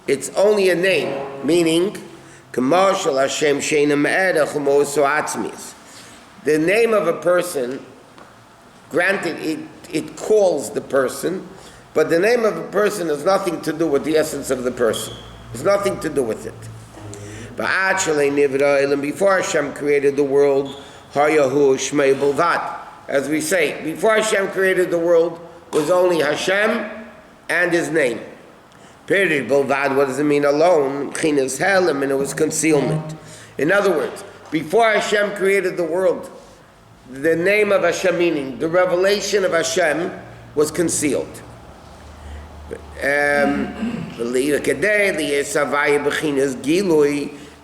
it's only a name, meaning, Kamashal Hashem Sheina Me'erach U'Mo'oso Atzmius. The name of a person, granted, it calls the person, but the name of a person has nothing to do with the essence of the person. There's nothing to do with it. But actually, before Hashem created the world, as we say, before Hashem created the world, was only Hashem and His name. Period. Bolvad, what does it mean alone? Chinas helim, and it was concealment. In other words, before Hashem created the world, the name of Hashem, meaning the revelation of Hashem, was concealed. And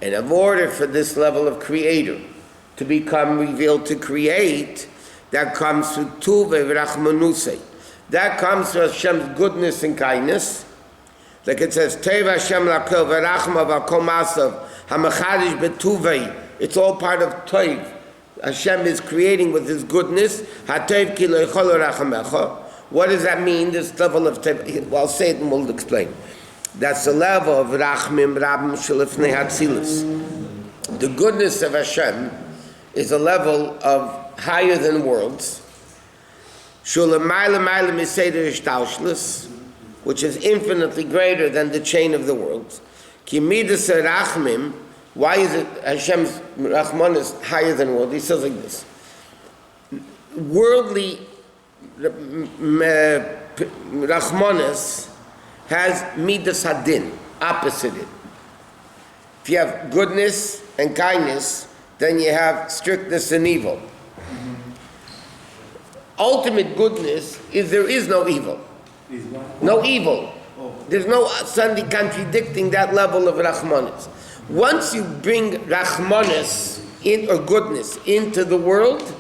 in order for this level of creator to become revealed to create, that comes through Tuve v'Rachmanusei. That comes through Hashem's goodness and kindness. Like it says, Tev Hashem lakel v'rachma v'kol masav hamachadish betuvei. It's all part of Tev. Hashem is creating with His goodness. HaTev ki lo yichol rachamecha. What does that mean? This level of Tev. Well, I'll say it and we'll explain. That's the level of Rachmim Rabim Shalifnei Hatzilus. The goodness of Hashem is a level of higher than worlds. Shulamayla Mayla Miseder Ishtalshlus, which is infinitely greater than the chain of the worlds. Ki midas Rachmim. Why is it Hashem's Rahman is higher than world? He says like this. Worldly Rahmanis has midas hadin, opposite it. If you have goodness and kindness, then you have strictness and evil. Ultimate goodness is there is no evil. No evil. There's no Sunday contradicting that level of Rahmanis. Once you bring Rahmanis in, or goodness into the world,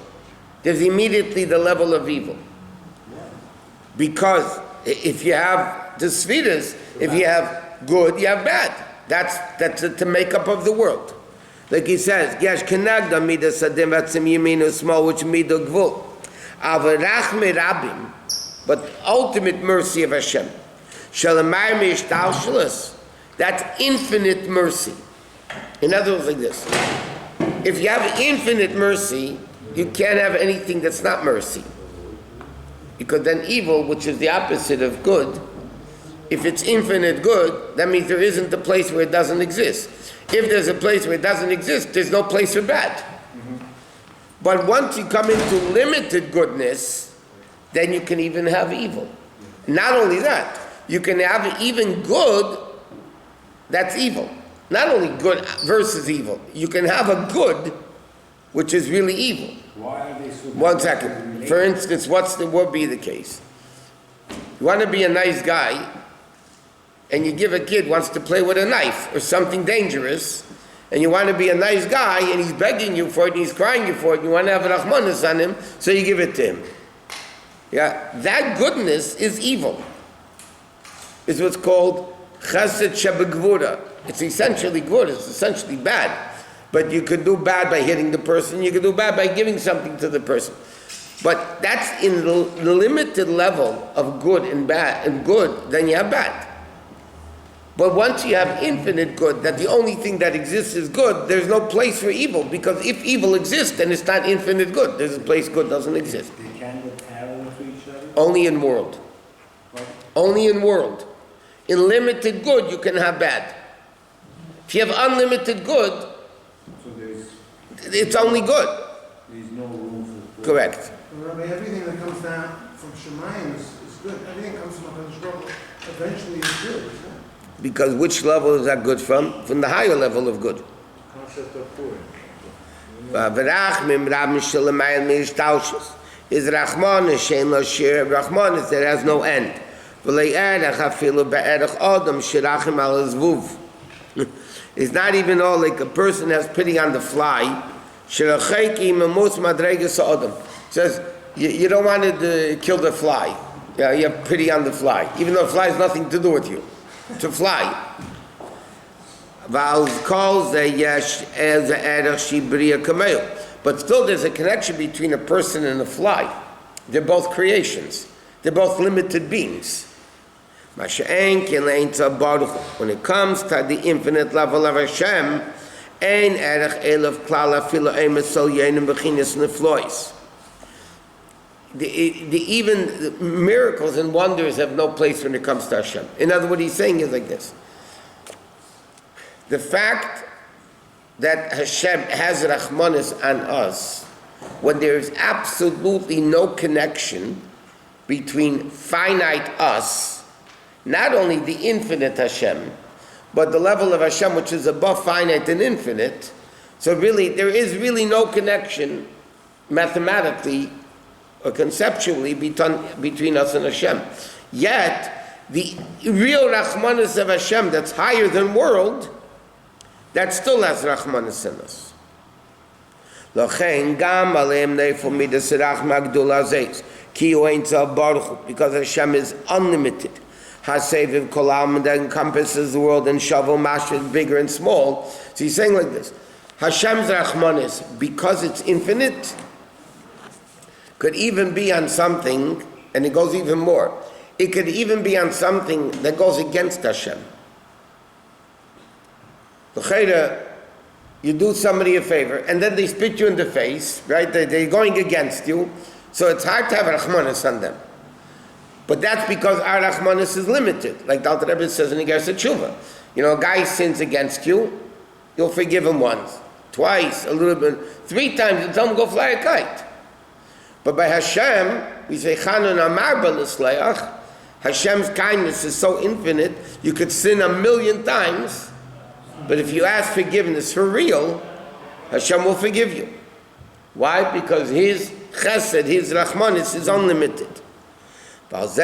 there's immediately the level of evil. Because if you have the Sfiras, if you have good, you have bad. That's the makeup of the world. Like he says, Yash kenagda midas adim vatzim yeminu small, which midah gvul. Avarachme rabim, but ultimate mercy of Hashem. Shalamai mishtalshalas, that's infinite mercy. In other words, like this. If you have infinite mercy, you can't have anything that's not mercy. Because then evil, which is the opposite of good, if it's infinite good, that means there isn't a place where it doesn't exist. If there's a place where it doesn't exist, there's no place for bad. But once you come into limited goodness, then you can even have evil. Not only that, you can have even good that's evil. Not only good versus evil. You can have a good which is really evil. Why are they so? 1 second. For instance, what would be the case? You want to be a nice guy, and you give a kid wants to play with a knife or something dangerous, and you want to be a nice guy, and he's begging you for it, and he's crying you for it, and you want to have a Rahmanis on him, so you give it to him. Yeah, that goodness is evil. It's what's called Chesed Shebegvura. It's essentially good, it's essentially bad. But you could do bad by hitting the person, you could do bad by giving something to the person. But that's in the limited level of good and bad, and good, then you have bad. But once you have infinite good, that the only thing that exists is good, there's no place for evil, because if evil exists, then it's not infinite good. There's a place good doesn't exist. They can go parallel to each other? Only in world. What? Only in world. In limited good, you can have bad. If you have unlimited good, So it's only good. there's no room for... Correct. Rabbi, everything that comes down from Shemayim is good. Everything that comes from HaKadosh Baruch Hu eventually is good, isn't it? Because which level is that good from? From the higher level of good. Concept of Purim. Is Rahman Shein Yashir. Rahman is that has no end. It's not even all like a person has pity on the fly. It says you don't want to kill the fly. Yeah, you have pity on the fly, even though the fly has nothing to do with you. To fly. But still there's a connection between a person and a fly. They're both creations. They're both limited beings. When it comes to the infinite level of Hashem, even the miracles and wonders have no place when it comes to Hashem. In other words, what he's saying is like this. The fact that Hashem has Rahmanis on us, when there is absolutely no connection between finite us not only the infinite Hashem, but the level of Hashem which is above finite and infinite. So really, there is really no connection mathematically or conceptually between us and Hashem. Yet, the real Rahmanas of Hashem that's higher than world, that still has Rahmanas in us. Because Hashem is unlimited. Haseviv kolam, that encompasses the world, and Shavu Mashra, bigger and small. So he's saying like this: Hashem's Rahmanis, because it's infinite, could even be on something, and it goes even more. It could even be on something that goes against Hashem. You do somebody a favor, and then they spit you in the face, right? They're going against you, so it's hard to have Rahmanis on them. But that's because our Rahmanis is limited. Like the Alter Rebbe says in Igeres Tshuva. You know, a guy sins against you, you'll forgive him once, twice, a little bit, 3 times, you tell him go fly a kite. But by Hashem, we say, Chanun Amar B'Lisleach, Hashem's kindness is so infinite, you could sin 1,000,000 times, but if you ask forgiveness for real, Hashem will forgive you. Why? Because His chesed, His Rahmanis is unlimited. Okay?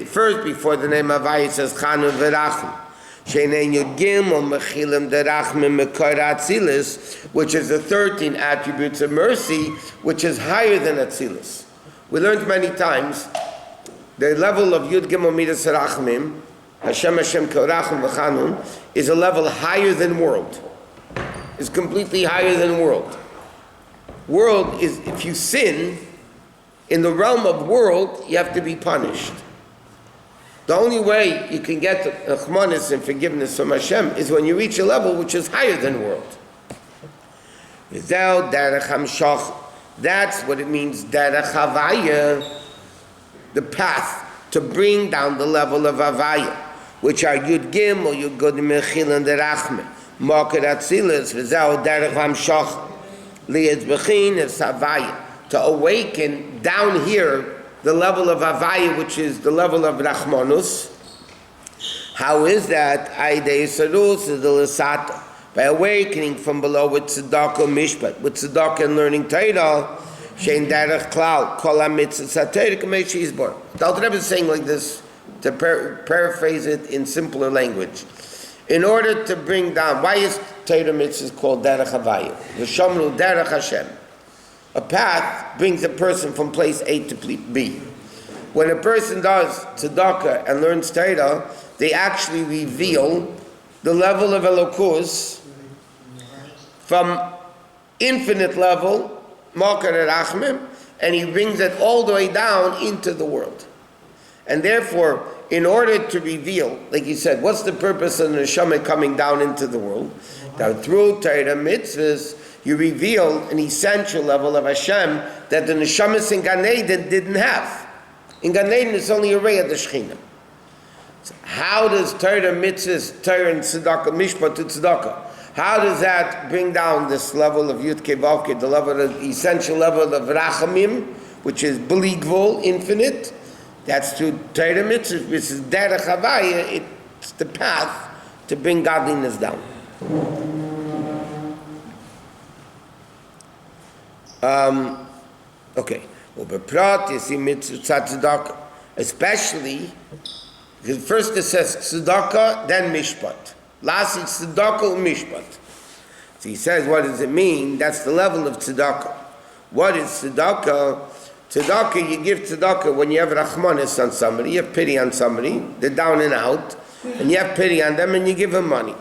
First, before the name Havaya, it says Chanun v'Rachum. Which is the 13 attributes of mercy, which is higher than Atzilus. We learned many times the level of Yud Gimel Midas Rachmim, Hashem Korachim v'Chanun, is a level higher than world. Is completely higher than world. World is, if you sin, in the realm of world, you have to be punished. The only way you can get Rahmanis and forgiveness from Hashem is when you reach a level which is higher than world. That's what it means, Derech Havaya, the path to bring down the level of Havaya, which are Yud Gimel, Yud Gud Mechil and Derachme. To awaken down here the level of Havaya, which is the level of Rachmanus. How is that? By awakening from below with tzedakah mishpat, with tzedakah and learning Torah. The Alter Rebbe is saying like this, to paraphrase it in simpler language. In order to bring down, why is Torah mitzvah called Derech Havaya? V'shamru Derech Hashem. A path brings a person from place A to B. When a person does tzedakah and learns Torah, they actually reveal the level of Elokus from infinite level, Makar Rachmim, and he brings it all the way down into the world. And therefore, in order to reveal, like you said, what's the purpose of the neshama coming down into the world? That through Torah mitzvahs, you reveal an essential level of Hashem that the neshamas in Gan Eden didn't have. In Gan Eden, it's only a ray of the Shekhinah. So how does Torah mitzvahs, Torah and tzedakah, mishpat to tzedakah, how does that bring down this level of Yud Kei Vav Kei, the level of essential level of Rachamim, which is Beligvol, infinite? That's through Torah mitzvahs, which is Derech Havaya. It's the path to bring godliness down. Okay. Well, Beprat, you see mitzvah tzedakah, especially because first it says tzedakah, then mishpat. Last it's tzedakah and mishpat. So he says, what does it mean? That's the level of tzedakah. What is tzedakah? Tzedakah, you give tzedakah when you have rachmanis on somebody, you have pity on somebody, they're down and out, and you have pity on them and you give them money.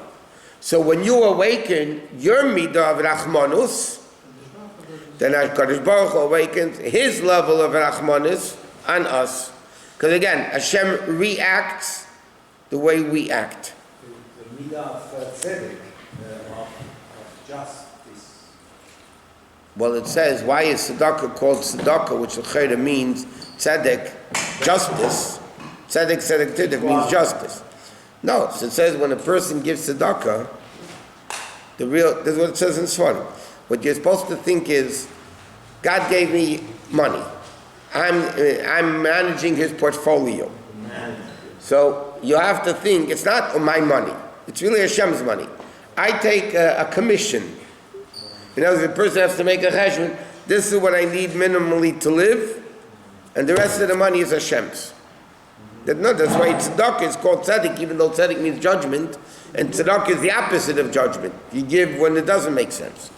So when you awaken your midah of rachmanus, then HaKadosh Baruch Hu awakens his level of rachmanus on us. Because again, Hashem reacts the way we act. The midah of tzedek, of justice. Well, it says, why is tzedakah called tzedakah, which l'chayra means tzedek, justice. Tzedek means justice. No, so it says when a person gives tzedakah, this is what it says in Svarim. What you're supposed to think is, God gave me money. I'm managing his portfolio. So you have to think, it's not my money. It's really Hashem's money. I take a commission. You know, the person has to make a cheshbon. This is what I need minimally to live, and the rest of the money is Hashem's. No, that's why tzedakah is called tzedek, even though tzedek means judgment, and tzedakah is the opposite of judgment. You give when it doesn't make sense.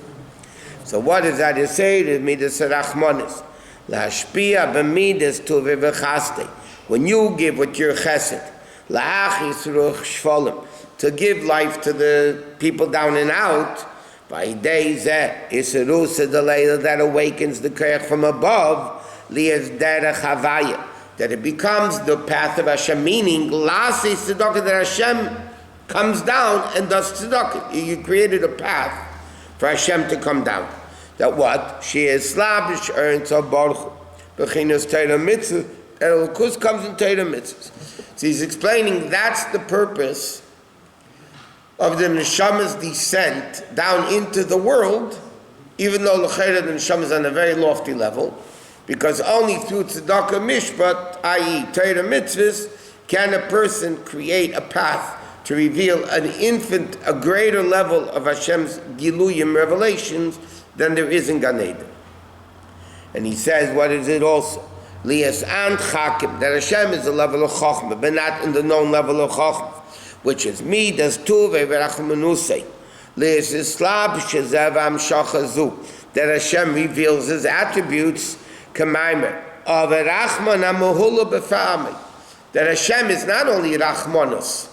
So what does that say? It means rachmanis. Lashpia b'midas tovei v'chaste. When you give with your chesed, la'achis ruch shvolim, to give life to the people down and out, by days iserusa delayla, that awakens the koyach from above, lias derech havaya, that it becomes the path of Hashem, meaning lasi tzedakah, that Hashem comes down and does tzedakah. You created a path for Hashem to come down. That what? She is slavish earns a baruch bechinas Torah mitzvah. Elokus comes in Torah mitzvahs. So he's explaining that's the purpose of the neshama's descent down into the world, even though l'chayra the neshama is on a very lofty level, because only through tzedakah mishpat, i.e. Torah mitzvahs, can a person create a path to reveal a greater level of Hashem's giluyim revelations than there is in Gan Eden. And he says, what is it also? Lias and chakim, that Hashem is the level of chokhmah, but not in the known level of chokhmah, which is midas tuvei v'rachmanusei. Lias islab shezev amshachazu, that Hashem reveals his attributes, kamaimer, of rachman amuhula b'fa'amei, that Hashem is not only rachmanus,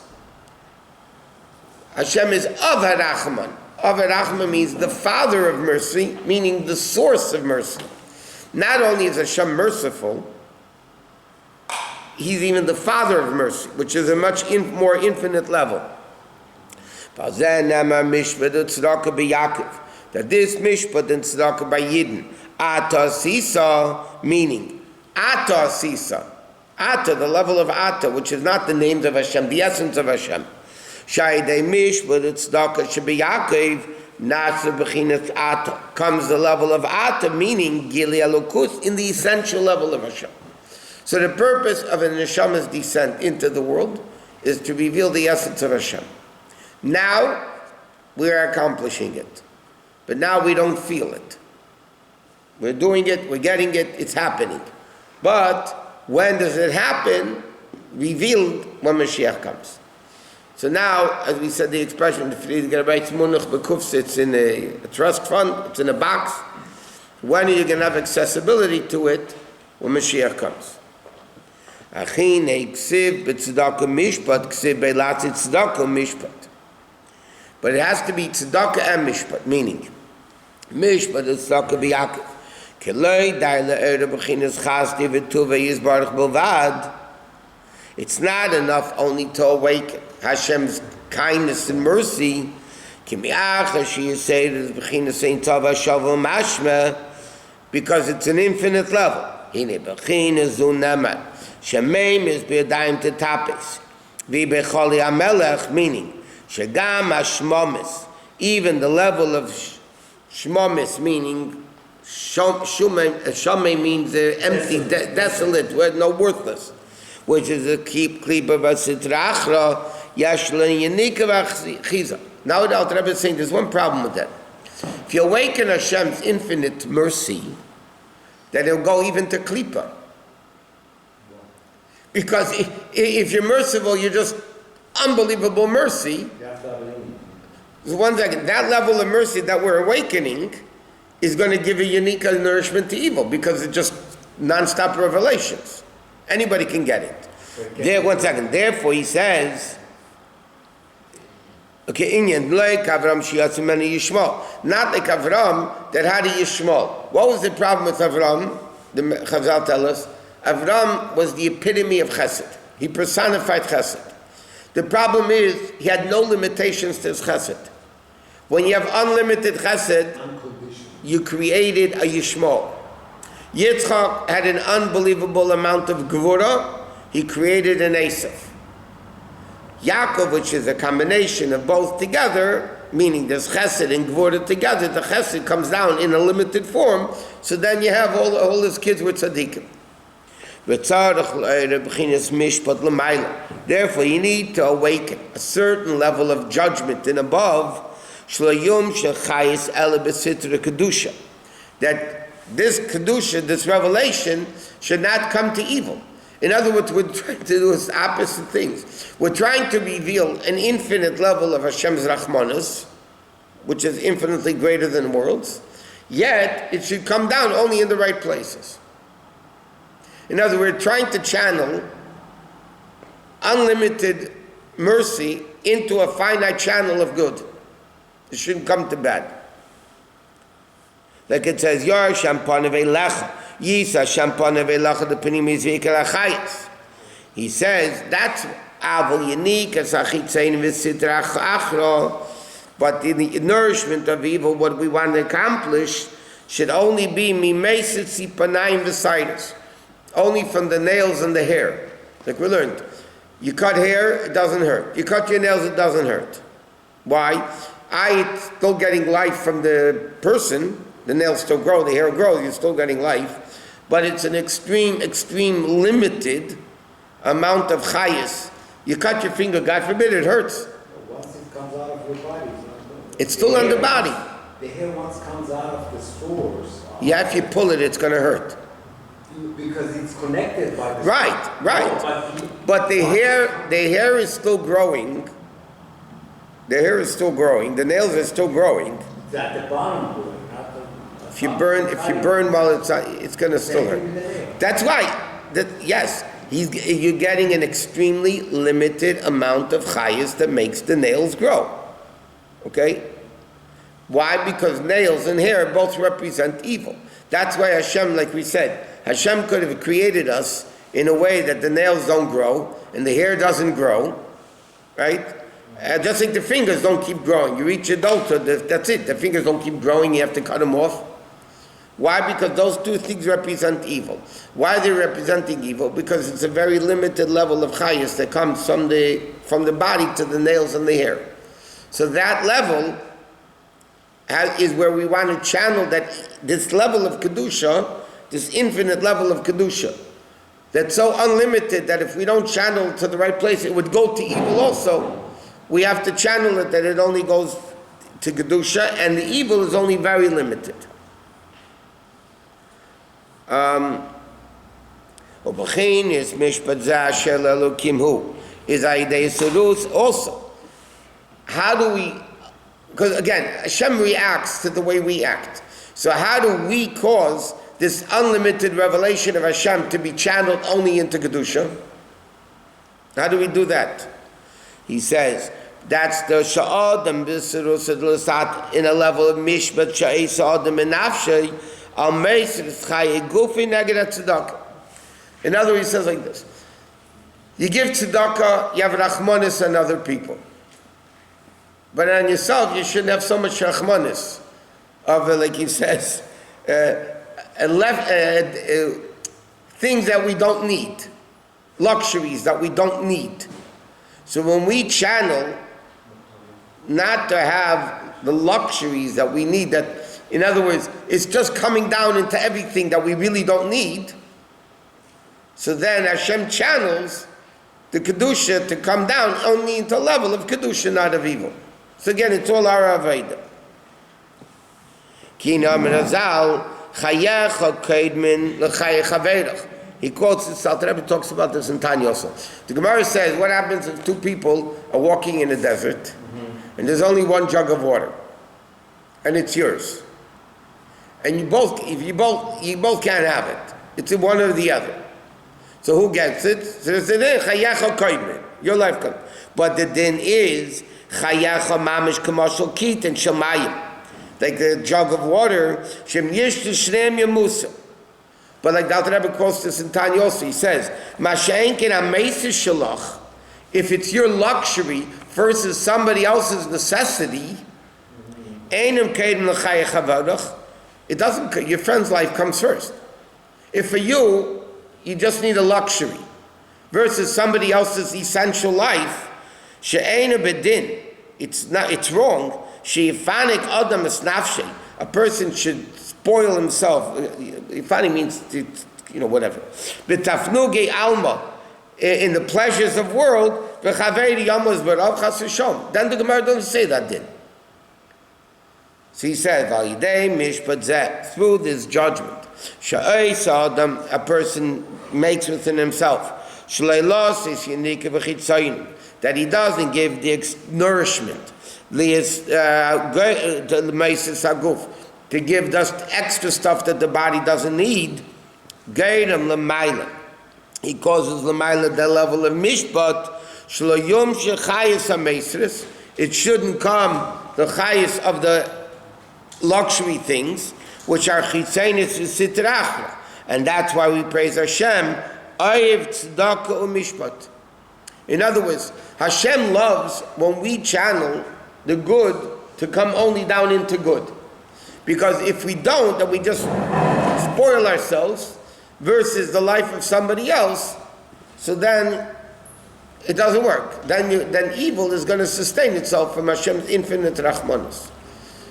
Hashem is of Rachman. Of Rachman means the father of mercy, meaning the source of mercy. Not only is Hashem merciful, he's even the father of mercy, which is a much more infinite level. That this mishpat and tzedakah by Yidden, Ata Sisa, meaning Ata Sisa, Ata, the level of Ata, which is not the names of Hashem, the essence of Hashem. Shaydei mishpat and tzedakah should be Yaakov, Nasa b'chinas Ata, comes the level of Ata, meaning Gili Elokus, in the essential level of Hashem. So the purpose of a neshama's descent into the world is to reveal the essence of Hashem. Now, we are accomplishing it. But now we don't feel it. We're doing it, we're getting it, it's happening. But when does it happen? Revealed when Mashiach comes. So now, as we said, the expression, it's in a trust fund, it's in a box. When are you going to have accessibility to it? When Mashiach comes. But it has to be tzedakah and mishpat, meaning mishpat is tzedakah b'Yaakov. It's not enough only to awaken Hashem's kindness and mercy, because it's an infinite level. Shemaim is b'yadayim tetapes. V'becholi hamelech, meaning shegam hashmomis, even the level of shmomis, meaning shomei means empty, desolate, no worthless, which is a klipa v'sitra achra yashlan yanika v'chiza. Now the Alter Rebbe is saying there's one problem with that. If you awaken Hashem's infinite mercy, then it'll go even to klipa. Because if you're merciful, you're just unbelievable mercy. So one second, that level of mercy that we're awakening is going to give a unique nourishment to evil, because it's just non-stop revelations. Anybody can get it. One second. Therefore, he says, okay, not like Avram that had a Yishmael. What was the problem with Avram? The Chazal tell us. Avram was the epitome of chesed. He personified chesed. The problem is, he had no limitations to his chesed. When you have unlimited chesed, you created a Yishmael. Yitzchak had an unbelievable amount of gevura, he created an Yosef. Yaakov, which is a combination of both together, meaning there's chesed and gvura together, the chesed comes down in a limited form, so then you have all his kids with tzaddikim. Therefore, you need to awaken a certain level of judgment and above, that this kedusha, this revelation, should not come to evil. In other words, we're trying to do is opposite things. We're trying to reveal an infinite level of Hashem's Rachmanis, which is infinitely greater than worlds, yet it should come down only in the right places. In other words, we're trying to channel unlimited mercy into a finite channel of good. It shouldn't come to bad. Like it says, Yar Shampaneve Lecha, Yisa Shampaneve Lecha, the Penimis Vikalachayas. He says, that's Aval unique as Achitzain Visitra Achro, but in the nourishment of evil, what we want to accomplish should only be Mimesit Sipanayim Visaitis, only from the nails and the hair. Like we learned, you cut hair, it doesn't hurt. You cut your nails, it doesn't hurt. Why? It's still getting life from the person. The nails still grow, the hair grows, you're still getting life. But it's an extreme limited amount of chayas. You cut your finger, God forbid, it hurts. Once it comes out of your body, it's still on the body. The hair once comes out of the sores. Yeah, if you pull it, it's going to hurt. Because it's connected by the Right. But the hair is still growing. The hair is still growing. The nails are still growing. It's at the bottom growing, not the... If you burn while it's going to still hurt. That's right. Yes, you're getting an extremely limited amount of chayas that makes the nails grow. Okay? Why? Because nails and hair both represent evil. That's why Hashem, like we said, Hashem could have created us in a way that the nails don't grow and the hair doesn't grow, right? Just like the fingers don't keep growing. You reach adulthood, that's it. The fingers don't keep growing, you have to cut them off. Why? Because those two things represent evil. Why are they representing evil? Because it's a very limited level of chayas that comes from the body to the nails and the hair. So that level is where we want to channel this level of Kedusha, this infinite level of Kedusha, that's so unlimited that if we don't channel to the right place, it would go to evil also. We have to channel it that it only goes to Kedusha, and the evil is only very limited. Is also. How do we, because again, Hashem reacts to the way we act. So how do we cause this unlimited revelation of Hashem to be channeled only into Kedusha? How do we do that? He says, that's the sha'adam b'sirus in a level of mishpat sha'ei sa'adam and nafshay al meisris chaye gufi neged tzedakah. In other words, he says like this. You give tzedakah, you have rachmanis on other people. But on yourself, you shouldn't have so much rachmanis of, like he says, things that we don't need, luxuries that we don't need. So when we channel not to have the luxuries that we need, that, in other words, it's just coming down into everything that we really don't need, so then Hashem channels the Kedusha to come down only into a level of Kedusha, not of evil. So again, it's all our Aveda. He quotes this, the Rebbe talks about this in Tanya also. The Gemara says, what happens if two people are walking in a desert, and there's only one jug of water, and it's yours. And you both can't have it. It's one or the other. So who gets it? So it's your life comes. But the din is chayacha mamish kamashal kit and shamayim, like the jug of water. Shem yish to shneim yamusa. But like the Rebbe quotes this in Tanya also, he says, Masha'enkin ha-meisish shalach, if it's your luxury versus somebody else's necessity, einam kedim l'chayach havadach, it doesn't, your friend's life comes first. If for you just need a luxury, versus somebody else's essential life, she'eina bedin, it's wrong, She'ifanik adam es nafshe. A person should spoil himself. Ifani means, whatever. B'tafnuge alma, in the pleasures of world, v'chaveri yamos b'rav chas v'shom. Then the Gemara doesn't say that then. So he said, Validei mishpat zeh, through this judgment, sha'ei sa'adam, a person makes within himself, sh'leilos is yinik v'chitzayin, that he doesn't give the nourishment, to give just extra stuff that the body doesn't need, geiram l'mayla. He causes l'mayla the level of mishpat, sh'loyum she'chayis ha'meisris, it shouldn't come the chayis of the luxury things, which are chitzenis v'sitrachra. And that's why we praise Hashem, Oyev tzedakah u'mishpat. In other words, Hashem loves when we channel the good to come only down into good. Because if we don't, then we just spoil ourselves versus the life of somebody else, so then it doesn't work. Then evil is going to sustain itself from Hashem's infinite rachmanis.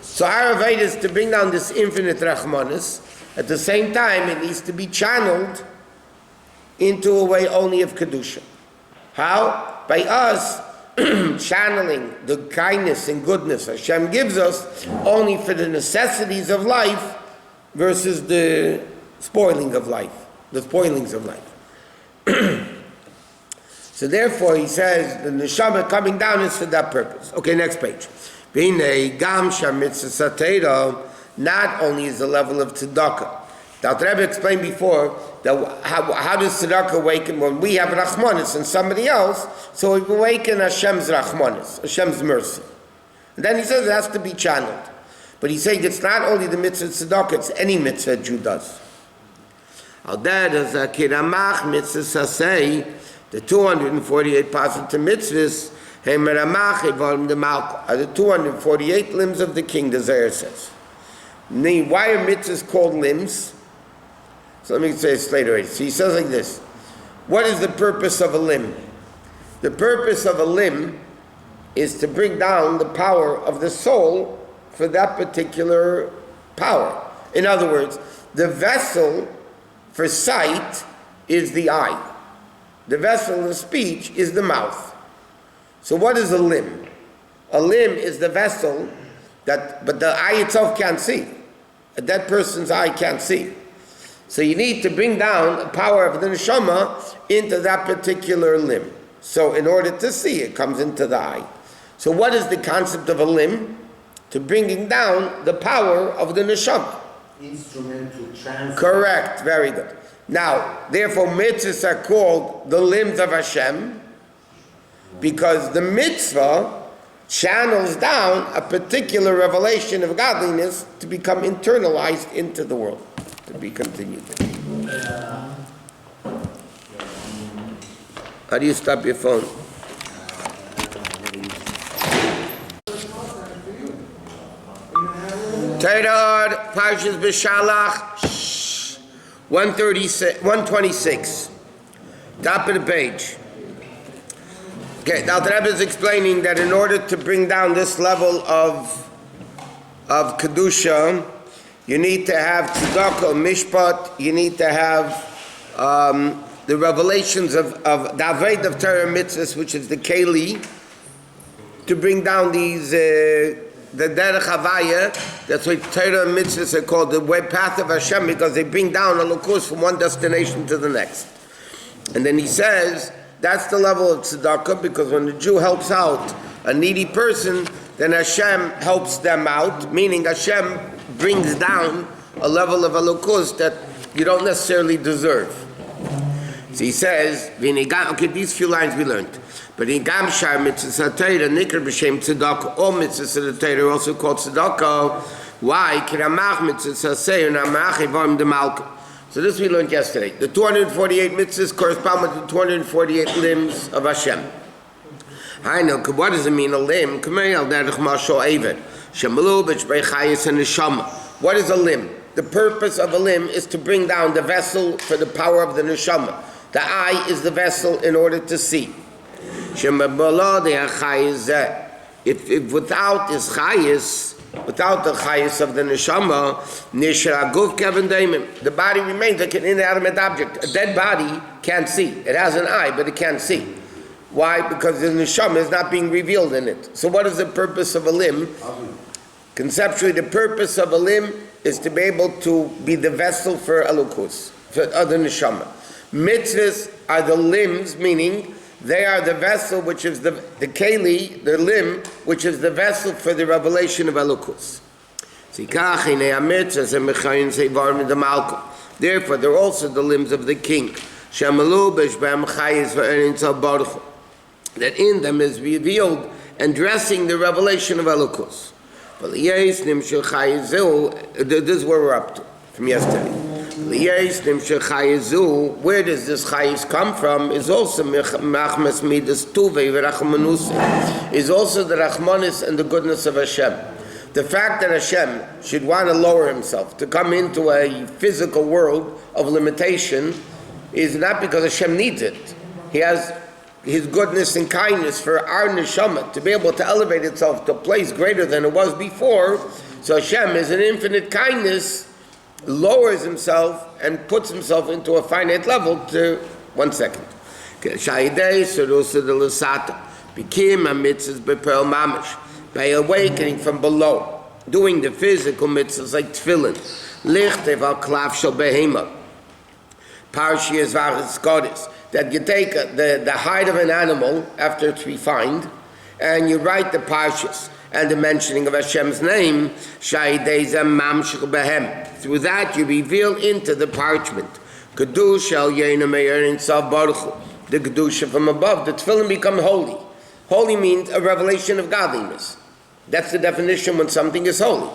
So our avodah is to bring down this infinite rachmanis. At the same time, it needs to be channeled into a way only of kedusha. How? By us channeling the kindness and goodness Hashem gives us only for the necessities of life versus the spoilings of life. So therefore he says the neshama coming down is for that purpose. Okay, next page. Not only is the level of tzedakah. Now, the Rabbi explained before that how does tzedakah awaken when we have rachmanis and somebody else? So we awaken Hashem's rachmanis, Hashem's mercy. And then he says it has to be channeled. But he's saying it's not only the mitzvah tzedakah; it's any mitzvah a Jew does. Al derech kiramach mitzvah sasei, the 248 positive mitzvahs, hemeramach evarim the malka, are the 248 limbs of the king. The Zohar says. Why are mitzvahs called limbs? So let me say this later. So he says like this. What is the purpose of a limb? The purpose of a limb is to bring down the power of the soul for that particular power. In other words, the vessel for sight is the eye. The vessel of speech is the mouth. So what is a limb? A limb is the vessel but the eye itself can't see. A dead person's eye can't see. So you need to bring down the power of the neshama into that particular limb. So in order to see, it comes into the eye. So what is the concept of a limb? To bringing down the power of the neshama. Instrument to transfer. Correct, very good. Now, therefore mitzvahs are called the limbs of Hashem, because the mitzvah channels down a particular revelation of godliness to become internalized into the world. To be continued. How do you stop your phone? Torah, Parshas Beshalach, 126. Top of the page. Okay, now the Rebbe is explaining that in order to bring down this level of Kedusha, you need to have tzedakah, mishpat, you need to have the revelations of the Aved of Torah mitzvahs, which is the Keli, to bring down these, the Derech Havaya. That's why Torah mitzvahs are called the way path of Hashem, because they bring down a lokos from one destination to the next. And then he says, that's the level of tzedakah, because when the Jew helps out a needy person, then Hashem helps them out, meaning Hashem brings down a level of alokos that you don't necessarily deserve. So he says, okay, these few lines we learned. But in Gam Shar mitzvahs HaTorah, Nikr b'shem tzedakah, all mitzvahs of the Torah are also called tzedakah. Why? Kiramach mitzvahs HaSeir, Namach evarim de malka. So this we learned yesterday. The 248 mitzvahs correspond with the 248 limbs of Hashem. I know, what does it mean, a limb? What is a limb? The purpose of a limb is to bring down the vessel for the power of the neshama. The eye is the vessel in order to see. If without his chayis, without the chayis of the neshama, nishra guf kevin daimim, the body remains like an inanimate object. A dead body can't see. It has an eye, but it can't see. Why? Because the neshama is not being revealed in it. So what is the purpose of a limb? Conceptually, the purpose of a limb is to be able to be the vessel for elokus, for other neshama. Mitzvahs are the limbs, meaning they are the vessel, which is the keli, the limb, which is the vessel for the revelation of elokus. Therefore, they're also the limbs of the king. That in them is revealed and dressing the revelation of elokus. This is where we're up to from yesterday. Where does this chayis come from? Is also machmas midas tuvei v'rachmanus. Is also the rachmanis and the goodness of Hashem. The fact that Hashem should want to lower himself to come into a physical world of limitation is not because Hashem needs it. He has His goodness and kindness for our neshama to be able to elevate itself to a place greater than it was before. So Hashem is an infinite kindness, lowers himself and puts himself into a finite level to 1 second. Became a mitzvah b'pearl mamish, by awakening from below, doing the physical mitzvahs like tefillin, lichtev al klav shel behema, parshiyas v'achas kodesh, that you take the hide of an animal after it's refined, and you write the parshas and the mentioning of Hashem's name. Through that you reveal into the parchment the kedusha from above. The tefillin become holy. Holy means a revelation of godliness. That's the definition when something is holy.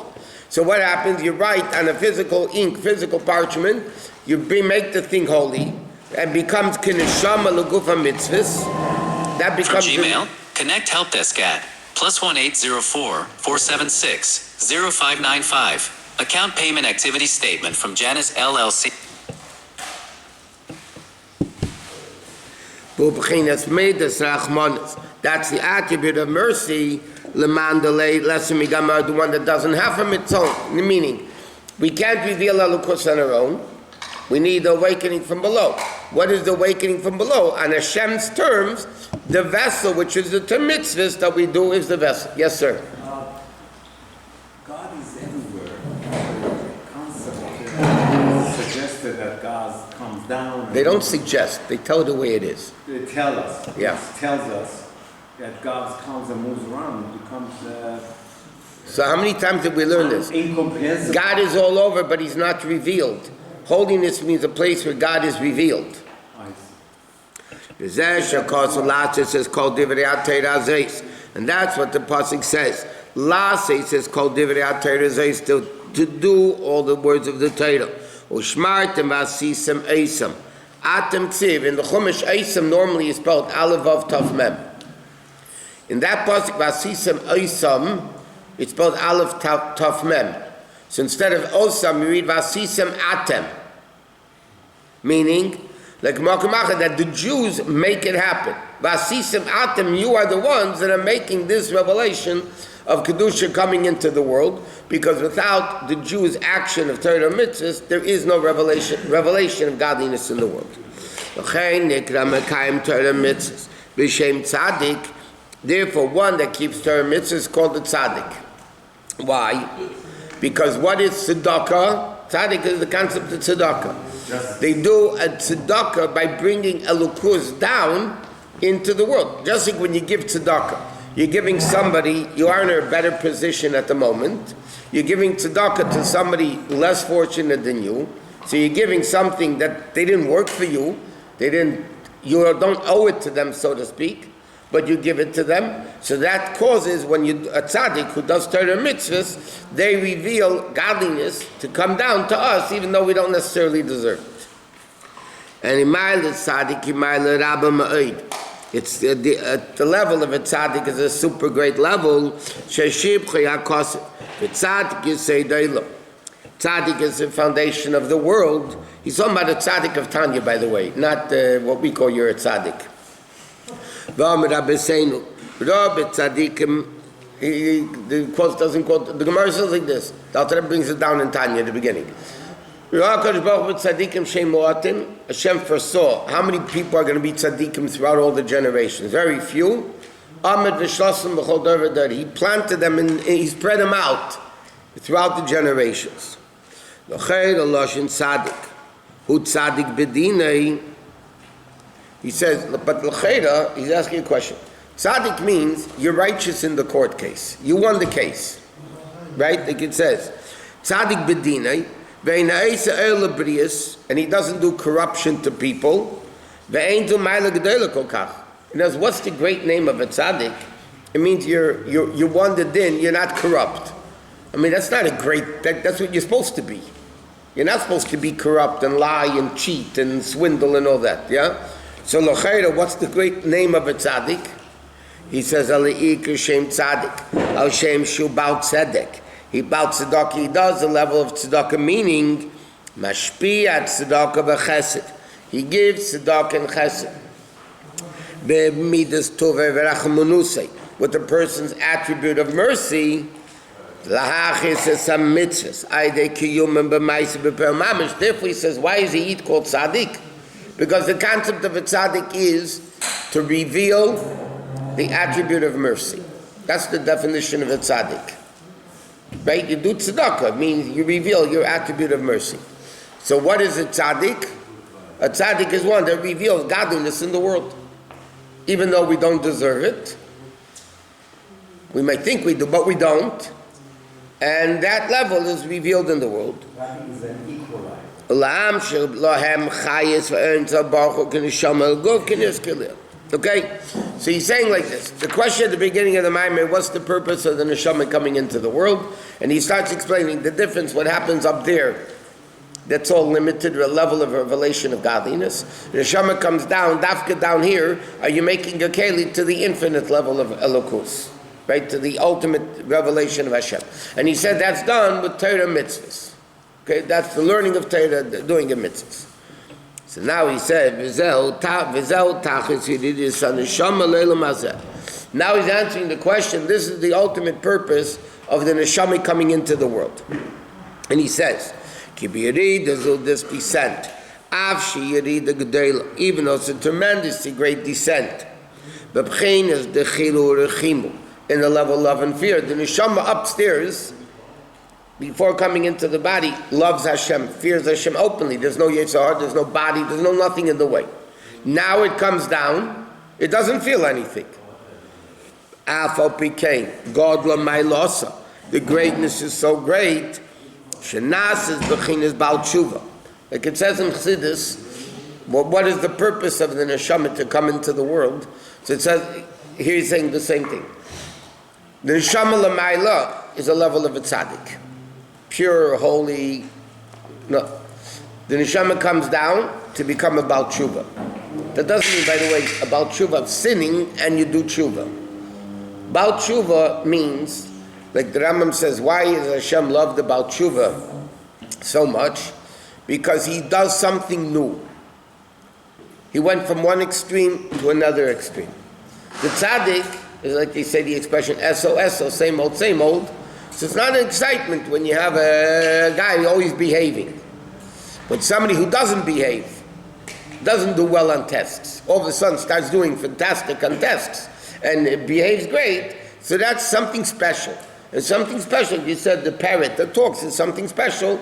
So what happens? You write on a physical ink, physical parchment. You make the thing holy. And becomes kineshama legufa mitzvahs. That becomes. For Gmail, connect help desk at +1-804-476-0595. Account payment activity statement from Janice LLC. That's the attribute of mercy. The one that doesn't have a mitzvah. Meaning, we can't reveal elokus on our own. We need the awakening from below. What is the awakening from below? On Hashem's terms, the vessel, which is the mitzvahs that we do, is the vessel. Yes, sir. God is everywhere. The concept suggested that God comes down. They don't suggest. They tell the way it is. They tell us. Yeah. It tells us that God comes and moves around. It becomes. So how many times did we learn this? Incomprehensible. God is all over, but He's not revealed. Holiness means a place where God is revealed. And that's what the pasuk says. Lase says called divrei Torah to do all the words of the Torah. Ushmartem vasisem eisam. Atem tziv. In the Chumash, eisam normally is spelled aleph vav taf mem. In that pasuk vasisem eisam, it's spelled aleph taf mem. So instead of osam, you read vasisem atem, meaning like that the Jews make it happen. Vasisem atem, you are the ones that are making this revelation of kedusha coming into the world, because without the Jews' action of Torah mitzvahs, there is no revelation of godliness in the world. Therefore, one that keeps Torah mitzvahs is called a tzaddik. Why? Because what is tzedakah? Tzaddik is the concept of tzedakah. They do a tzedakah by bringing elokus down into the world. Just like when you give tzedakah, you're giving somebody, you are in a better position at the moment. You're giving tzedakah to somebody less fortunate than you. So you're giving something that they didn't work for you. You don't owe it to them, so to speak, but you give it to them. So that causes, when a tzaddik who does Torah mitzvahs, they reveal godliness to come down to us, even though we don't necessarily deserve it. And imayl tzaddik, imayl rabba ma'id. It's the level of a tzaddik is a super great level. Sheshib chayakos. The tzaddik is seidayla. Tzaddik is the foundation of the world. He's talking about a tzaddik of Tanya, by the way, not what we call you're a tzaddik. The quote doesn't quote. The Gemara says like this. The Alter Rebbe brings it down in Tanya at the beginning. Hashem foresaw how many people are going to be tzaddikim throughout all the generations. Very few. He planted them and he spread them out throughout the generations. He says, but l'cheira, he's asking a question. Tzaddik means you're righteous in the court case. You won the case. Right? Like it says. Tzaddik b'dinei, and he doesn't do corruption to people. In other words, what's the great name of a tzaddik? It means you won the din, you're not corrupt. I mean, that's not a great, that's what you're supposed to be. You're not supposed to be corrupt and lie and cheat and swindle and all that, yeah? So, l'chayra, what's the great name of a tzaddik? He says, Ali'ik Shem tzaddik, Al Shem Shu Baal tzedek. He Baal tzedakah, he does the level of tzedakah, meaning, Mashpi at tzedakah v'chesed. He gives tzedakah and chesed. Be'midas toveh v'rachmanusei. With the person's attribute of mercy, lahachis is some mitzvahs. Aydei kiyum and b'maisi b'per mamish. Therefore, he says, why is he Eid called tzaddik? Because the concept of a tzaddik is to reveal the attribute of mercy. That's the definition of a tzaddik. Right? You do tzedakah, it means you reveal your attribute of mercy. So what is a tzaddik? A tzaddik is one that reveals godliness in the world. Even though we don't deserve it. We might think we do, but we don't. And that level is revealed in the world. Rabbi is an equalizer. Okay? So he's saying like this. The question at the beginning of the Maimer, what's the purpose of the neshama coming into the world? And he starts explaining the difference, what happens up there. That's all limited to a level of revelation of godliness. The neshama comes down, dafka down here, are you making a keli to the infinite level of elokus? Right? To the ultimate revelation of Hashem. And he said that's done with Torah mitzvahs. Okay? That's the learning of Torah, doing a mitzvahs. So now he said, now he's answering the question, this is the ultimate purpose of the neshama coming into the world. And he says, this descent, even though it's a tremendously great descent, in the level of love and fear. The neshama upstairs, before coming into the body, loves Hashem, fears Hashem openly. There's no Yetzirah, there's no body, there's no nothing in the way. Now it comes down, it doesn't feel anything. Afal Pikein, God la Mailosa. The greatness is so great. Shenas is bechinas Baal Tshuva. Like it says in Chassidus, what is the purpose of the neshama to come into the world? So it says, here he's saying the same thing. The neshama l'mayla is a level of a tzaddik. Pure, holy. No. The neshama comes down to become a Baal Tshuva. That doesn't mean, by the way, a Baal Tshuva of sinning and you do tshuva. Baal Tshuva means, like the Rambam says, why is Hashem love the Baal Tshuva so much? Because he does something new. He went from one extreme to another extreme. The tzaddik is, like they say the expression, SOS, so same old, same old. So it's not an excitement when you have a guy always behaving. But somebody who doesn't behave, doesn't do well on tests, all of a sudden starts doing fantastic on tests, and it behaves great, so that's something special. And something special, you said the parrot that talks is something special,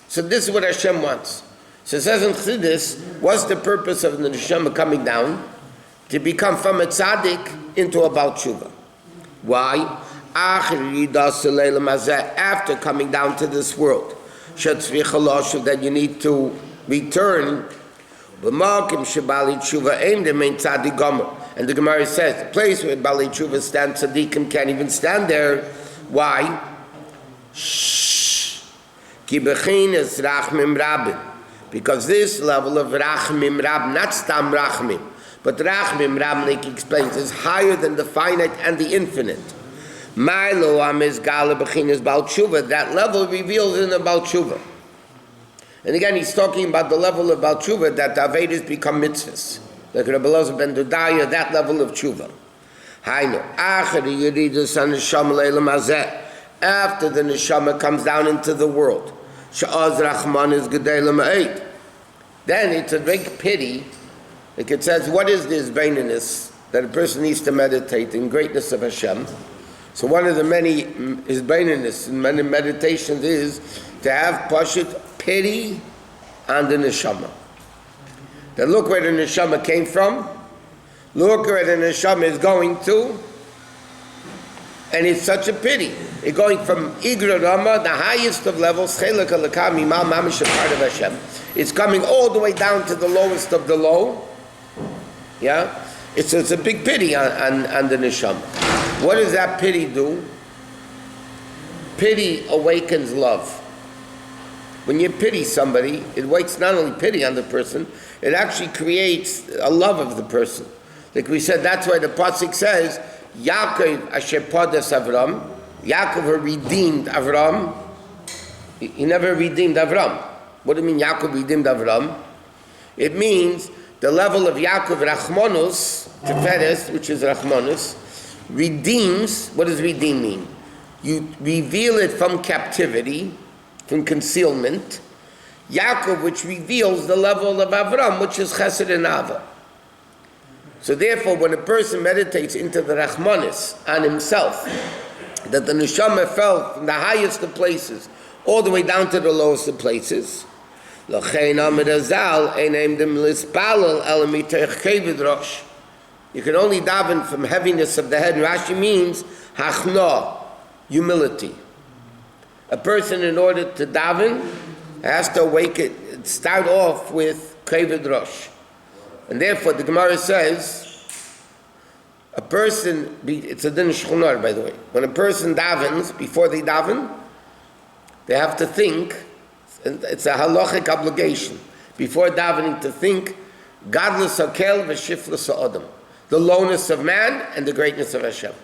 so this is what Hashem wants. So it says in Chassidus, what's the purpose of the neshama coming down? To become from a tzaddik into a Baal Tshuva. Why? After coming down to this world, that you need to return. And the Gemara says, the place where Bali Tshuva stands, tzaddikim can't even stand there. Why? Because this level of rachmim rab, not stam rachmim, but rachmim rab, like he explains, is higher than the finite and the infinite. That level reveals in the Baal Tshuva. And again, he's talking about the level of Baal Tshuva, that the Avedas become mitzvahs. Like Rabbi ben Dudaya, that level of Tshuva. After the neshama comes down into the world, then it's a big pity. Like it says, what is this baininess that a person needs to meditate in greatness of Hashem? So one of the many is baininess in many meditations is to have pashut pity on the neshama. Then look where the neshama came from. Look where the neshama is going to. And it's such a pity. It's going from Igra Rama, the highest of levels, Chelak Alakam, Imam Mamish, part of Hashem. It's coming all the way down to the lowest of the low. Yeah? It's a big pity on the neshama. What does that pity do? Pity awakens love. When you pity somebody, it wakes not only pity on the person, it actually creates a love of the person. Like we said, that's why the pasuk says, Yaakov asher padas Avram. Yaakov redeemed Avram. He never redeemed Avram. What do you mean Yaakov redeemed Avram? It means the level of Yaakov Rachmanus, Teferes, which is Rachmanus, redeems. What does redeem mean? You reveal it from captivity, from concealment. Yaakov, which reveals the level of Avram, which is Chesed and Ava. So therefore, when a person meditates into the Rachmanis on himself, that the neshama fell from the highest of places all the way down to the lowest of places, you can only daven from heaviness of the head. And Rashi means hachna, humility. A person, in order to daven, has to awaken, start off with keved rosh. And therefore, the Gemara says, a person, it's a din shchunar, by the way. When a person davens, before they daven, they have to think, and it's a halachic obligation, before davening to think, gadlus hakel v'shiflus ha'adam, the lowness of man and the greatness of Hashem.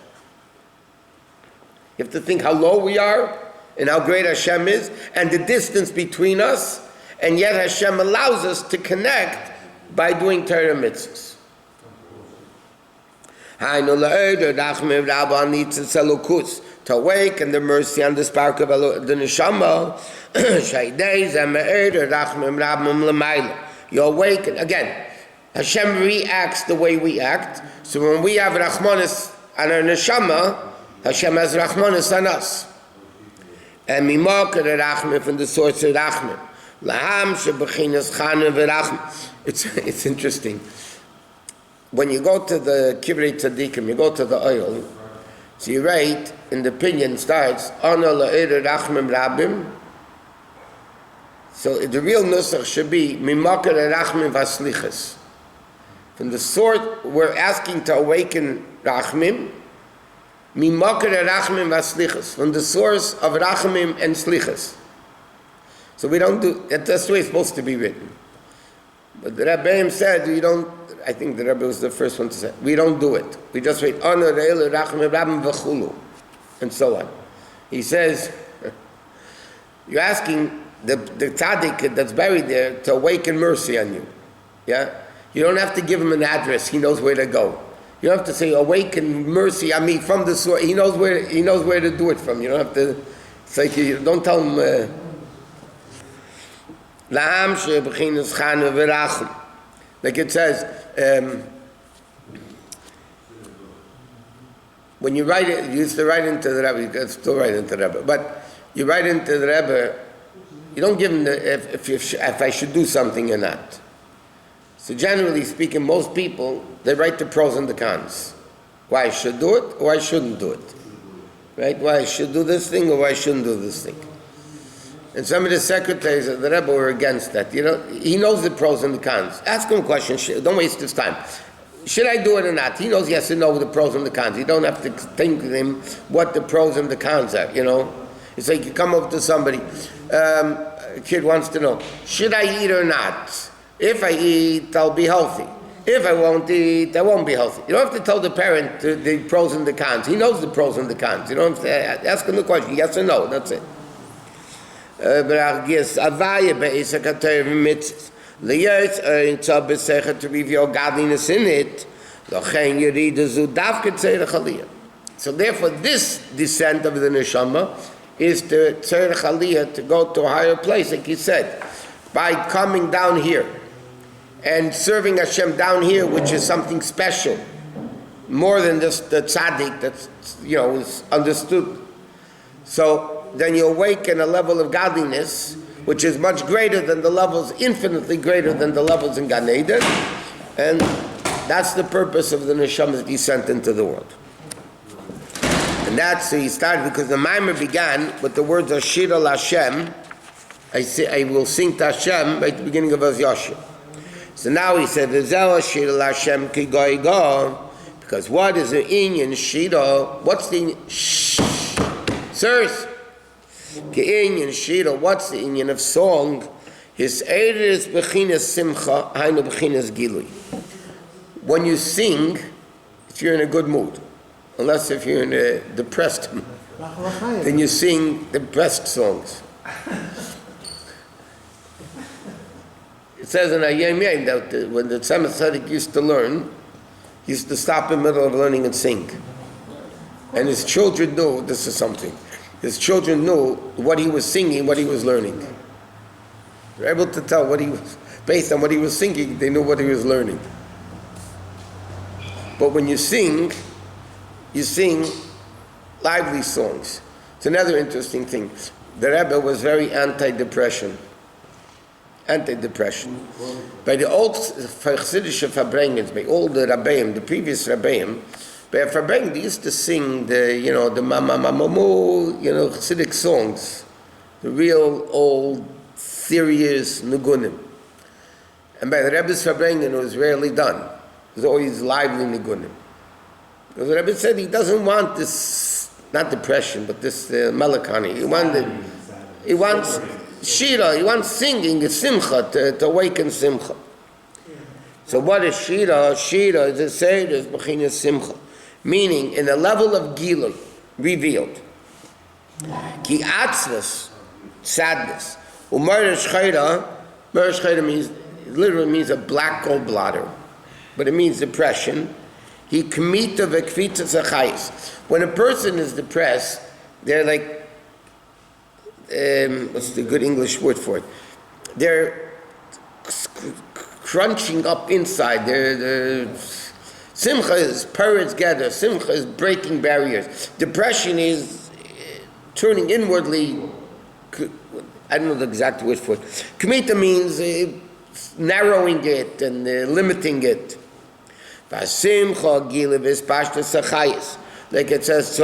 You have to think how low we are and how great Hashem is, and the distance between us, and yet Hashem allows us to connect by doing Torah mitzvahs. To awaken the mercy and the spark of the neshama. You awaken. Again, Hashem reacts the way we act. So when we have Rachmanis on our neshama, Hashem has Rachmanis on us. And Mimaka the Rachman from the source of Rachman. It's interesting. When you go to the Kivrei Tzadikim, you go to the oil, so you write, in the opinion starts, Ana la'ir rachmim rabim. So the real nusach should be, Mimakar rachmim vaslichas. From the sort we're asking to awaken rachmim, Mimakar rachmim vaslichas. From the source of rachmim and slichas. So we don't do, that's the way it's supposed to be written. But the Rabbi said, we don't, I think the Rabbi was the first one to say, we don't do it. We just write, Ana re'el rachmim rabim v'chulu, and so on. He says, you're asking the tzaddik that's buried there to awaken mercy on you. Yeah? You don't have to give him an address. He knows where to go. You don't have to say, awaken mercy on me from the source. He knows where to do it from. You don't have to, it's like, you don't tell him, like it says, when you write it, you used to write into the Rebbe, you can still write into the Rebbe, but you write into the Rebbe, you don't give him if I should do something or not. So generally speaking, most people, they write the pros and the cons. Why I should do it or I shouldn't do it. Right? Why I should do this thing or why I shouldn't do this thing. And some of the secretaries of the Rebbe were against that. You know, he knows the pros and the cons. Ask him a question. Don't waste his time. Should I do it or not? He knows yes and no, the pros and the cons. You don't have to think to him what the pros and the cons are, you know. It's like you come up to somebody, a kid wants to know, should I eat or not? If I eat, I'll be healthy. If I won't eat, I won't be healthy. You don't have to tell the parent the pros and the cons. He knows the pros and the cons. You don't have to ask him the question, yes or no, that's it. To reveal godliness in it, L'chein yerida zu davke tzerech aliyah. So therefore, this descent of the neshama is to tzerech aliyah, to go to a higher place, like he said, by coming down here and serving Hashem down here, which is something special, more than just the tzaddik that's, is understood. So then you awaken a level of godliness, which is much greater than the levels, infinitely greater than the levels in Gan Eden, and that's the purpose of the neshama's descent into the world. And that's, so he started, because the Maimer began with the words Yashir al Hashem, I will sing to Hashem, by the beginning of his Yashir. So now he said, Yashir al Hashem ki goy go, because what is the inyan shira? What's the inyan? Shh, sirs. Ki inyan shira, what's the inyan of song? His eres bechinas simcha, hainu bechinas gilui. When you sing, if you're in a good mood, unless if you're in a depressed mood, then you sing depressed songs. It says in Ayem Yem that when the Tzemach Tzedek used to learn, he used to stop in the middle of learning and sing. And his children knew, this is something, his children knew what he was singing, what he was learning. They were able to tell what he was, based on what he was singing, they knew what he was learning. But when you sing lively songs. It's another interesting thing. The Rebbe was very anti-depression. By the old Chassidish Farbrengens, by all the Rabbeim, the previous Rabbeim, by Farbrengen, they used to sing the Mama Mama Mo, Chassidic songs, the real old, serious Nugunim. And by the Rebbe's Farbrengen, it was rarely done. It was always lively Nugunim. Because the Rebbe said he doesn't want this, not depression, but this melancholy. He wants shira, he wants singing, simcha, to awaken simcha. So what is shira? Shira is a seder, is bechinas simcha. Meaning, in the level of gilui, revealed. Ki atzvus, sadness. U'merish chayra means, it literally means a black gallbladder, but it means depression. He kmita v'kvita zachayis. When a person is depressed, they're like, what's the good English word for it? They're crunching up inside. Simcha is purring together. Simcha is breaking barriers. Depression is turning inwardly. I don't know the exact word for it. Kmita means narrowing it and limiting it. Like it says,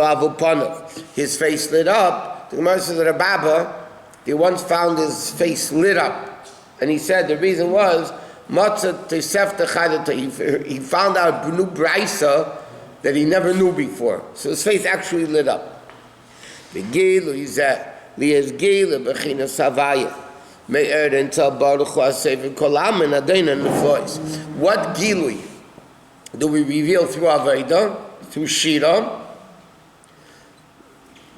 his face lit up. The Gemara says that Rabbi, he once found his face lit up. And he said the reason was, he found out new brisa that he never knew before. So his face actually lit up. What gilui do we reveal through Aveda, through Shira?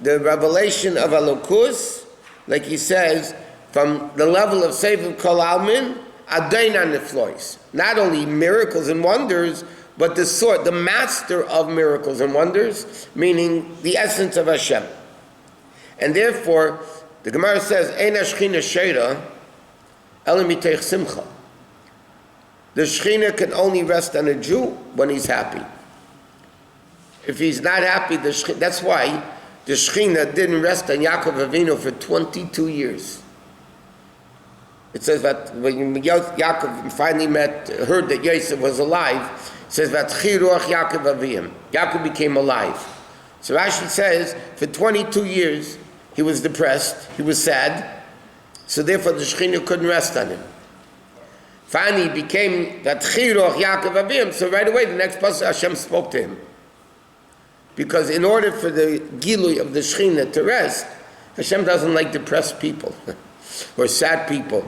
The revelation of Elokus, like he says, from the level of Sefer Kol Almin, Adainan Neflois. Not only miracles and wonders, but the master of miracles and wonders, meaning the essence of Hashem. And therefore, the Gemara says, Ein Shechina Sheira, Ela Miteich Simcha. The Shechina can only rest on a Jew when he's happy. If he's not happy, that's why the Shechina didn't rest on Yaakov Avinu for 22 years. It says that when Yaakov finally heard that Yosef was alive, it says that Chiruach Yaakov Avim. Yaakov became alive. So Rashi says, for 22 years, he was depressed, he was sad, so therefore the Shechina couldn't rest on him. Finally, he became that Chiruach Yaakov Avim, so right away, the next pasuk, Hashem spoke to him. Because in order for the Gilui of the Shechina to rest, Hashem doesn't like depressed people or sad people.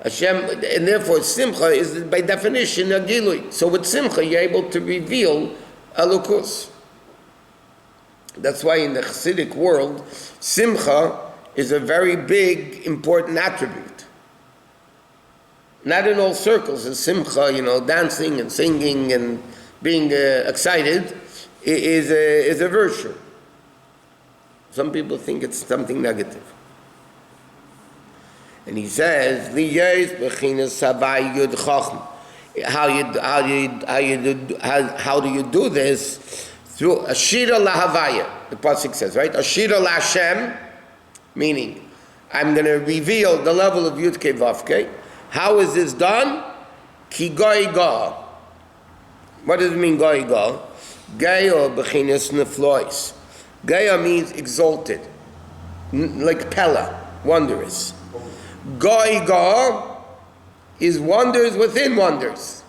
Hashem, and therefore Simcha is by definition a Gilui. So with Simcha, you're able to reveal Elokus. That's why in the Chassidic world, Simcha is a very big, important attribute. Not in all circles is Simcha, dancing and singing and being excited is a virtue. Some people think it's something negative. And he says, how do you do this? Through Ashira lahavaya, the pasuk says, right? Ashira laHashem, meaning I'm going to reveal the level of Yud Kei Vav Kei. How is this done? Ki Goi Ga. What does it mean, Goi Ga? Gaya b'chinas neflois. Gaya means exalted, like Pella, wondrous. Goi Ga is wonders within wonders.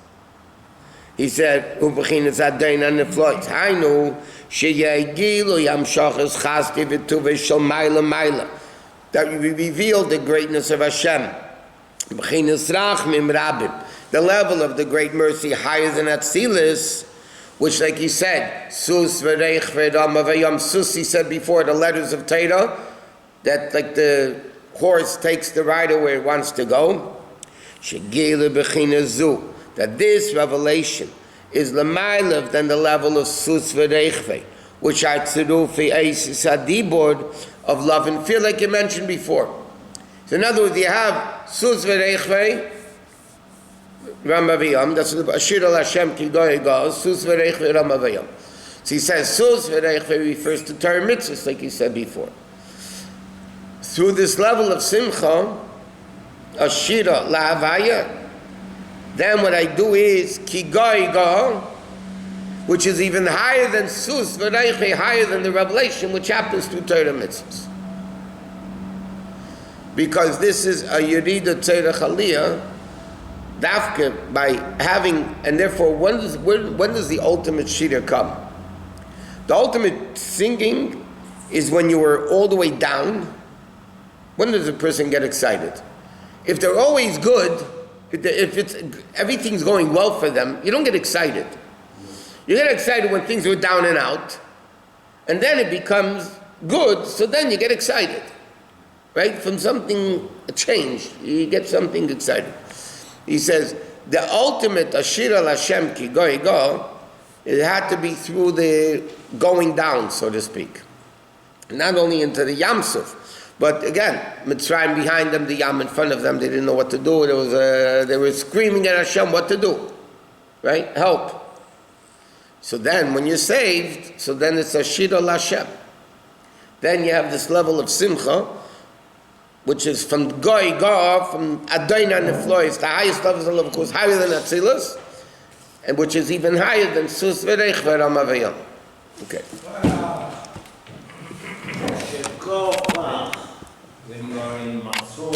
He said, "Ub'chinas adayin neflois." I know sheyegilu yamshachas chasdi v'tuvei shel mayla mayla. That we reveal the greatness of Hashem. B'chinas rachmim rabim. The level of the great mercy higher than Atzilus, which, like he said, Sus v'reich v'edam avayam. Sus, he said before, the letters of Torah, that like the horse takes the rider where it wants to go. Shegila b'chinas zu. That this revelation is l'maylev than the level of Sus v'reich, which are tzirufi eisis adibord of love and fear, like you mentioned before. So in other words, you have Sus v'reich Ramaviyam, that's the Ashir al Hashem ki goy goes, Sus v'reich Ramaviyam. So he says Sus v'reich refers to Torah mitzvahs, like he said before. Through this level of simcha, Ashira lahavaya, then what I do is ki goy go, which is even higher than Sus v'reich, higher than the revelation, which happens through Torah mitzvahs. Because this is a Yerida Torah Chaliyah, Dafka, by having, and therefore, when does the ultimate shira come? The ultimate singing is when you are all the way down. When does a person get excited? If they're always good, if it's everything's going well for them, you don't get excited. You get excited when things are down and out, and then it becomes good, so then you get excited. Right? From something, a change, you get something excited. He says, the ultimate Ashir al Hashem ki goy go, it had to be through the going down, so to speak. Not only into the Yamsuf, but again, Mitzrayim behind them, the Yam in front of them, they didn't know what to do. They were screaming at Hashem what to do. Right? Help. So then, when you're saved, so then it's Ashir al Hashem. Then you have this level of Simcha, which is from Goy Ga, from Adayna Neflois, the highest levels of love, of course, higher than Atzilus, and which is even higher than Sus V'reich V'ram Avayam. Okay. שכל כך, זה מראים מסור